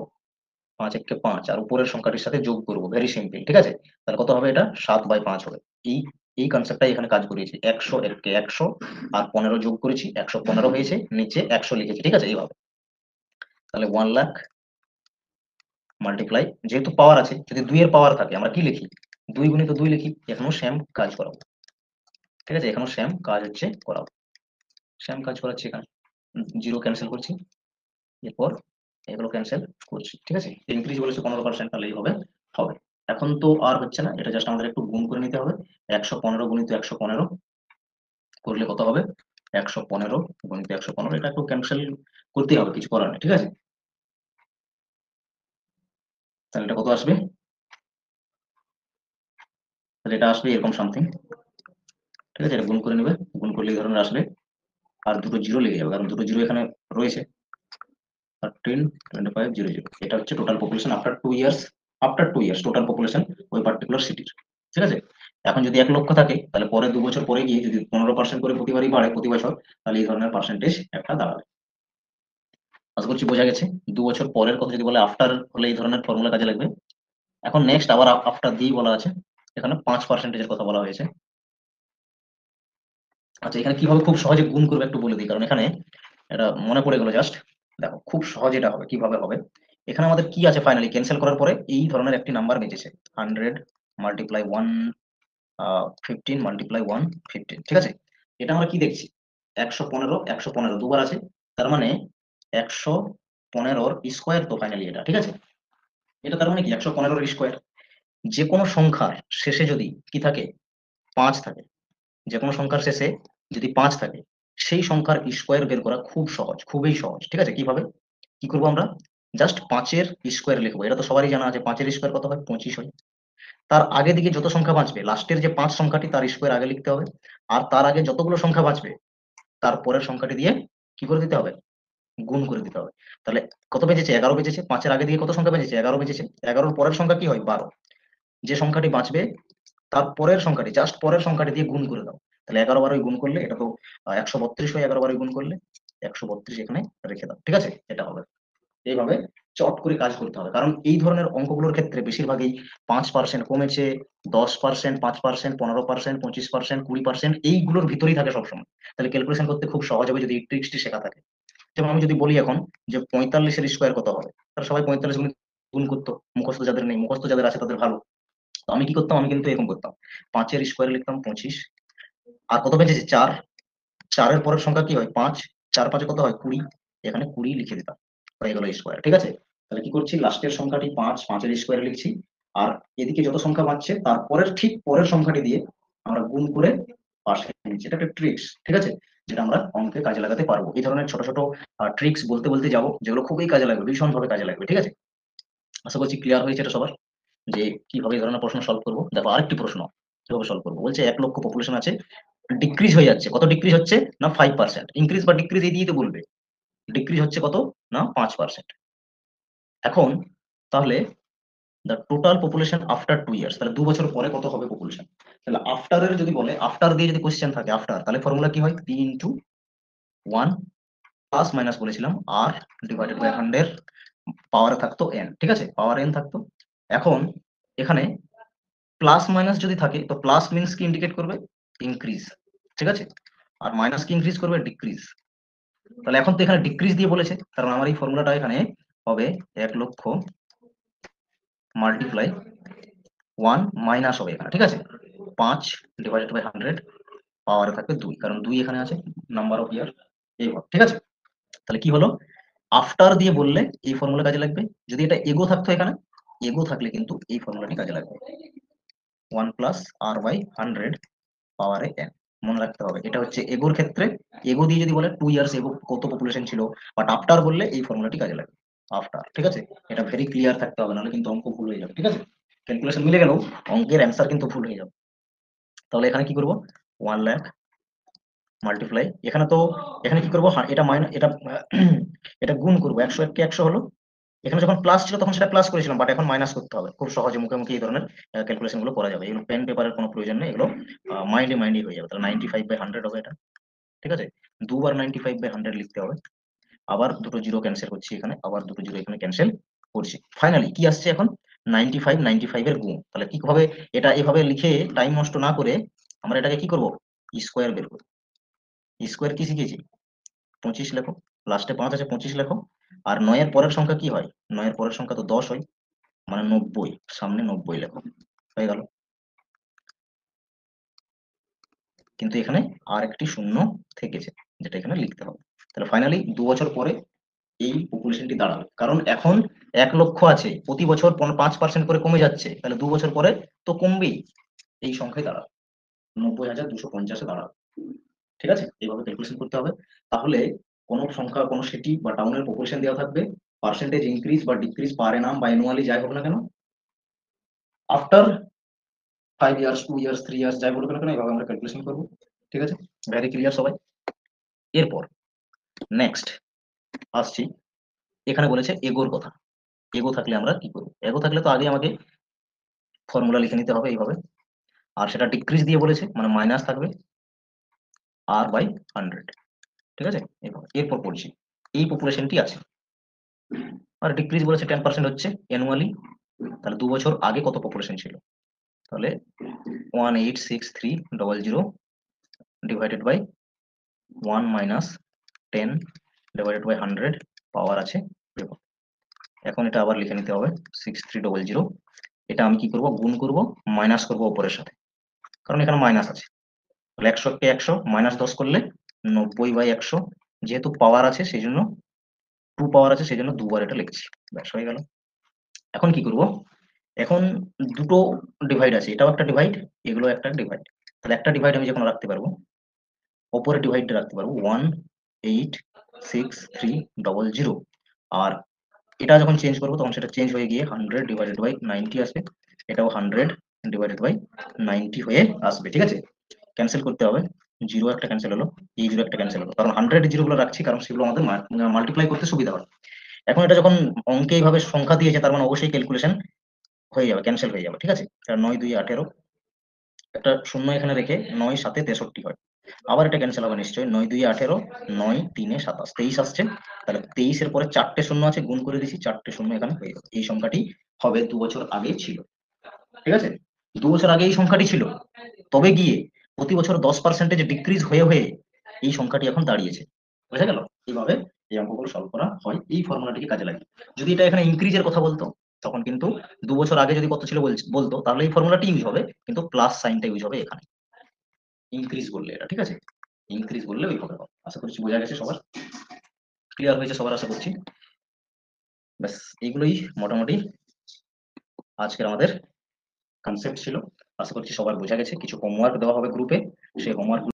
5 × 1 = 5, আর উপরের সংখ্যাটির সাথে যোগ করব, ভেরি সিম্পল, ঠিক আছে। তাহলে কত হবে, এটা 7/5 হবে। এই এই কনসেপ্টটাই এখানে কাজ করিয়েছি, 100 কে 100 আর 15 যোগ করেছি, 115 হয়েছে, নিচে 100 লিখেছি, ঠিক আছে, এইভাবে। তাহলে 1 লাখ মাল্টিপ্লাই, যেহেতু পাওয়ার আছে, যদি 2 এর পাওয়ার থাকে আমরা কি লিখি, 2 × 2 লিখি, এখানেও সেম কাজ করাবো, ঠিক আছে, এখানেও সেম কাজ হচ্ছে করাবো, সেম কাজ করাচ্ছি এখানে, জিরো ক্যান্সেল করছি, এরপর এগুলো ক্যান্সেল করছি, ঠিক আছে। ইনক্রিজ বলেছে 15%, তাহলে এইভাবে হবে। এখন তো আর হচ্ছে না, এটা জাস্ট আমাদের একটু গুণ করে নিতে হবে, 115 × 115 করলে কত হবে, 115 × 115, এটা একটু ক্যান্সেল করতেই হবে, কিছু করার নেই, ঠিক আছে। তাহলে এটা কত আসবে, তাহলে এটা আসবে এরকম সামথিং, ঠিক আছে, এটা গুণ করে নেবে, গুণ করলে এই ধরনের আসবে, আর দুটো জিরো লেগে যাবে কারণ দুটো জিরো এখানে রয়েছে, 13 25 00, এটা হচ্ছে total population after 2 years, total population ওই পার্টিকুলার সিটির, ঠিক আছে। এখন যদি 1 লক্ষ থাকে তাহলে পরে 2 বছর পরে গিয়ে যদি 15% করে প্রতিবারই বাড়ে প্রতি বছর, তাহলে এই ধরনের পার্সেন্টেজ একটা দাঁড়াবে। আশা করছি বোঝা গেছে। 2 বছর পরের কথা যদি বলে আফটার হলে এই ধরনের ফর্মুলা কাজে লাগবে। এখন নেক্সট আবার আফটার দিয়েই বলা আছে। এখানে 5% এর কথা বলা হয়েছে। আচ্ছা, এখানে কিভাবে খুব সহজে গুণ করবে একটু বলে দিই, কারণ এখানে এটা মনে পড়ে গেল জাস্ট। দেখো খুব সহজ এটা হবে, কিভাবে হবে। এখানে আমাদের কি আছে, ফাইনালি ক্যান্সেল করার পরে এই ধরনের একটি নাম্বার বেঁচেছে, 100 মাল্টিপ্লাই 1 15 মাল্টিপ্লাই 1 15, ঠিক আছে। এটা আমরা কি দেখছি, 115 115 দুবার আছে, তার মানে 115 স্কোয়ার তো ফাইনালি এটা, ঠিক আছে। এটা তার মানে কি 115 স্কোয়ার। যে কোনো সংখ্যার শেষে যদি কি থাকে, 5 থাকে, যে কোনো সংখ্যার শেষে যদি 5 থাকে, সেই সংখ্যার স্কোয়ার বের করা খুব সহজ, খুবই সহজ, ঠিক আছে। কিভাবে কি করবো আমরা, জাস্ট 5 এর স্কোয়ার লিখবো। এটা তো সবারই জানা আছে, 5 এর স্কোয়ার কত হয়, 25 হয়। তার আগে দিকে যত সংখ্যা বাঁচবে, লাস্টের যে 5 সংখ্যাটি তার স্কোয়ার আগে লিখতে হবে, আর তার আগে যতগুলো সংখ্যা বাঁচবে তার পরের সংখ্যাটি দিয়ে কি করে দিতে হবে, গুণ করে দিতে হবে। তাহলে কত বেঁচেছে, 11 বেঁচেছে। 5 এর আগে দিয়ে কত সংখ্যা বেঁচেছে, 11 বেঁচেছে। 11 পরের সংখ্যা কি হয়, 12। যে সংখ্যাটি বাঁচবে তার পরের সংখ্যাটি, জাস্ট পরের সংখ্যাটি দিয়ে গুণ করে দাও। তাহলে 11 বারই গুণ করলে এটা তো 132 হয়, 11 বারই গুণ করলে 132 এখানে রেখে দাও, ঠিক আছে। এটা হবে, এইভাবে চট করে কাজ করতে হবে, কারণ এই ধরনের অঙ্কগুলোর ক্ষেত্রে বেশিরভাগই 5% কমেছে, 10%, 5%, 15%, 25%, 20% এইগুলোর ভিতরেই থাকে সবসময়। তাহলে ক্যালকুলেশন করতে খুব সহজ হবে যদি ট্রিক্সটি শেখা থাকে। যেমন আমি যদি বলি এখন যে 45 এর স্কোয়ার কত হবে, তারা সবাই 45 গুণ করতো, মুখস্থ যাদের নেই, মুখস্থ যাদের আছে তাদের ভালো। তো আমি কি করতাম, আমি কিন্তু এরকম করতাম, 5 এর স্কোয়ারে লিখতাম 25, আর কত বেঁচেছে 4, 4 এর পরের সংখ্যা কি হয় 5, 4 5 কত হয় 20, এখানে 20 লিখে দিতাম, হয়ে গেল স্কোয়ার, ঠিক আছে। তাহলে কি করছি, লাস্টের সংখ্যাটি 5, 5 এর স্কোয়ারে লিখছি, আর এদিকে যত সংখ্যা পাচ্ছে তারপরের ঠিক পরের সংখ্যাটি দিয়ে আমরা গুণ করে পাশে নিচ্ছি। এটা একটা ট্রিক্স, ঠিক আছে, যেটা আমরা অঙ্কে কাজে লাগাতে পারবো। এই ধরনের ছোট ছোট ট্রিক্স বলতে বলতে যাবো, যেগুলো খুবই কাজে লাগবে, ভীষণ ভাবে কাজে লাগবে, ঠিক আছে। আশা করছি ক্লিয়ার হয়েছে এটা সবার, যে কিভাবে এই ধরনের প্রশ্ন সলভ করবো। দেখো আরেকটি প্রশ্ন কিভাবে সলভ করবো, বলছে 1 লক্ষ পপুলেশন আছে, ডিক্রিজ হয়ে যাচ্ছে। কত ডিক্রিজ হচ্ছে না 5%, ইনক্রিজ বা ডিক্রিজ এই দিয়েই তো বলবে। ডিক্রিজ হচ্ছে কত না 5%। এখন তাহলে the total population after 2 years, তাহলে 2 বছর পরে কত হবে পপুলেশন। তাহলে আফটার এর যদি বলে, আফটার দিয়ে যদি কোশ্চেন থাকে আফটার, তাহলে ফর্মুলা কি হয়, p ইন্টু 1 প্লাস মাইনাস বলেছিলাম আর ডিভাইডেড বাই 100, পাওয়ারে থাকতো n, ঠিক আছে, পাওয়ার n থাকতো। এখন এখানে প্লাস মাইনাস যদি থাকে তো প্লাস মিনস কি ইন্ডিকেট করবে, ইনক্রিজ, ঠিক আছে, আর মাইনাস কি ইনক্রিজ করবে, ডিক্রিজ। তাহলে এখন তো এখানে ডিক্রিজ দিয়ে বলেছে, কারণ আমার এই ফর্মুলাটা এখানে হবে 1 লক্ষ মাল্টিপ্লাই 1 মাইনাস হবে এখানে, ঠিক আছে, 5 ডিভাইডেড বাই 100, পাওয়ারে থাকবে 2, কারণ 2 এখানে আছে, নাম্বার অফ ইয়ার এইভাবে, ঠিক আছে। তাহলে কি হলো, আফটার দিয়ে বললে এই ফর্মুলা কাজে লাগবে। যদি এটা এগো থাকতো এখানে, এগো থাকলে কিন্তু এই ফর্মুলাটি কাজে লাগবে, 1 প্লাস আর বাই 100 পাওয়ারে n। মনে রাখতে হবে এটা হচ্ছে এগোর ক্ষেত্রে। এগো দিয়ে যদি বলে 2 ইয়ার্স এগো কত পপুলেশন ছিল, বাট আফটার বললে এই ফর্মুলাটি কাজে লাগবে, আফটার, ঠিক আছে। এটা ভেরি ক্লিয়ার থাকতে হবে, নাহলে কিন্তু অঙ্ক ভুল হয়ে যাবে, ঠিক আছে। ক্যালকুলেশন মিলে গেলেও অঙ্কের অ্যান্সার কিন্তু ভুল হয়ে যাবে। তাহলে এখানে কি করব, 1 লাখ মাল্টিপ্লাই, এখানে তো এখানে কি করব, এটা মাইনাস, এটা এটা গুণ করবো, 100 কে 100 হলো। এখানে যখন প্লাস ছিল তখন সেটা প্লাস করেছিলাম, বাট এখন মাইনাস করতে হবে। খুব সহজে মুখে মুখে এই ধরনের ক্যালকুলেশন গুলো করা যাবে, এগুলো পেন পেপারের কোনো প্রয়োজন নেই, এগুলো মাইন্ডে মাইন্ডে হয়ে যাবে। তাহলে 95/100 হবে এটা, ঠিক আছে। দুবার 95/100 লিখতে হবে, আবার দুটো জিরো ক্যান্সেল করছি এখানে, আবার দুটো জিরো এখানে ক্যান্সেল করছি। ফাইনালি কি আসছে এখন, 95 এর গুণ। তাহলে কিভাবে এটা এভাবে লিখে টাইম নষ্ট না করে আমরা এটাকে কি করব, স্কোয়ার বের করব। স্কোয়ার কি শিখেছি, 25 লেখো, লাস্টে 5 আছে 25 লেখো, আর 9 এর পরের সংখ্যা কি হয়, 9 এর পরের সংখ্যা তো 10 হয়, মানে 90, সামনে 90 লেখো, হয়ে গেল। কিন্তু এখানে আর একটি শূন্য থেকেছে, যেটা এখানে লিখতে হবে। তাহলে ফাইনালি 2 বছর পরে এই পপুলেশনটি দাঁড়াবে, কারণ এখন 1 লক্ষ আছে, প্রতি বছর 5% করে কমে যাচ্ছে, তাহলে 2 বছর পরে তো কমবেই, এই সংখ্যায় দাঁড়াবে, 90,250-এ দাঁড়াবে, ঠিক আছে। এইভাবে ক্যালকুলেশন করতে হবে। তাহলে কোনো সংখ্যা, কোনো সিটি বা টাউনের পপুলেশন দেওয়া থাকবে, পার্সেন্টেজ ইনক্রিজ বা ডিক্রিজ পার এনাম বা অ্যানুয়ালি যাই হোক না কেন, আফটার 5 ইয়ার্স, 2 ইয়ার্স, 3 ইয়ার্স যাই বলুক না কেন, এইভাবে আমরা ক্যালকুলেশন করবো, ঠিক আছে। ভেরি ক্লিয়ার সবাই। এরপর নেক্সট আসছি, এখানে বলেছে এগোর কথা। এগো থাকলে আমরা কি করবো, এগো থাকলে তো আগে আমাকে ফর্মুলা লিখে নিতে হবে এইভাবে, আর সেটা ডিক্রিজ দিয়ে বলেছে, মানে মাইনাস থাকবে R/100। ঠিক আছে, এরপর পড়ছি এই পপুলেশনটি আছে, আর ডিক্রিজ বলেছে 10% হচ্ছে অ্যানুয়ালি। তাহলে 2 বছর আগে কত পপুলেশন ছিল, তাহলে 1863000 divided by 1 minus 10 divided by 100 power আছে। দেখো এখন এটা আবার লিখে নিতে হবে 6300। এটা আমি কি করব, গুণ করব, মাইনাস করব উপরের সাথে, কারণ এখানে মাইনাস আছে। তাহলে 100 কে 100 মাইনাস 10 করলে 90/100, যেহেতু পাওয়ার আছে সেই জন্য 2 পাওয়ার আছে সেই জন্য দুবার এটা লিখছি, ব্যাস হয়ে গেল। এখন কি করব, এখন দুটো ডিভাইড আছে, এটাও একটা ডিভাইড, এগুলো একটা ডিভাইড। তাহলে একটা ডিভাইড আমি যখন রাখতে পারবো, ওপরে ডিভাইডটা রাখতে পারবো 1863000, আর এটা যখন চেঞ্জ করবো তখন সেটা চেঞ্জ হয়ে গিয়ে 100/90 আসবে, এটাও 100/90 হয়ে আসবে। ঠিক আছে, ক্যান্সেল করতে হবে, জিরো একটা ক্যান্সেল হলো, এই জিরো একটা ক্যান্সেল হলো, কারণ 100 জিরো গুলো রাখছি কারণ সেগুলো আমাদের মাল্টিপ্লাই করতে সুবিধা হয়। এখন এটা যখন অঙ্কে এইভাবে সংখ্যা দিয়েছে তার মানে অবশ্যই ক্যালকুলেশন হয়ে যাবে, ক্যান্সেল হয়ে যাবে। ঠিক আছে, 9 2 18, একটা শূন্য এখানে রেখে 9 7 63 হয়, আবার এটা ক্যান্সেল হবে নিশ্চয়ই, 9 2 18, 9 3 27, 23 আসছে। তাহলে 23 এর পরে 4টে শূন্য আছে, গুণ করে দিছি, 4টে শূন্য এখানে হয়ে যাবে। এই সংখ্যাটি হবে 2 বছর আগে ছিল। ঠিক আছে, 2 বছর আগে এই সংখ্যাটি ছিল, তবে গিয়ে প্রতি বছর 10% ডিক্রিজ হয়ে হয়ে এই সংখ্যাটি এখন দাঁড়িয়েছে। বুঝা গেল? এইভাবে এই অঙ্কগুলো সলভ করা হয় এই ফর্মুলাটিকে কাজে লাগিয়ে। যদি এটা এখানে ইনক্রিজের কথা বলতো তখন কিন্তু 2 বছর আগে যদি কত ছিল বলতো তাহলে এই ফর্মুলাটি ইউজ হবে, কিন্তু প্লাস সাইনটা ইউজ হবে এখানে ইনক্রিজ করলে এটা। ঠিক আছে, ইনক্রিজ করলে ওইভাবে হবে। আশা করছি বোঝা গেছে সবার, ক্লিয়ার হয়েছে সবার আশা করছি। ব্যাস এইগুলোই মোটামুটি আজকের আমাদের কনসেপ্ট ছিল। আশা করছি সবার বোঝা গেছে। কিছু হোমওয়ার্ক দেওয়া হবে গ্রুপে, সেই হোমওয়ার্ক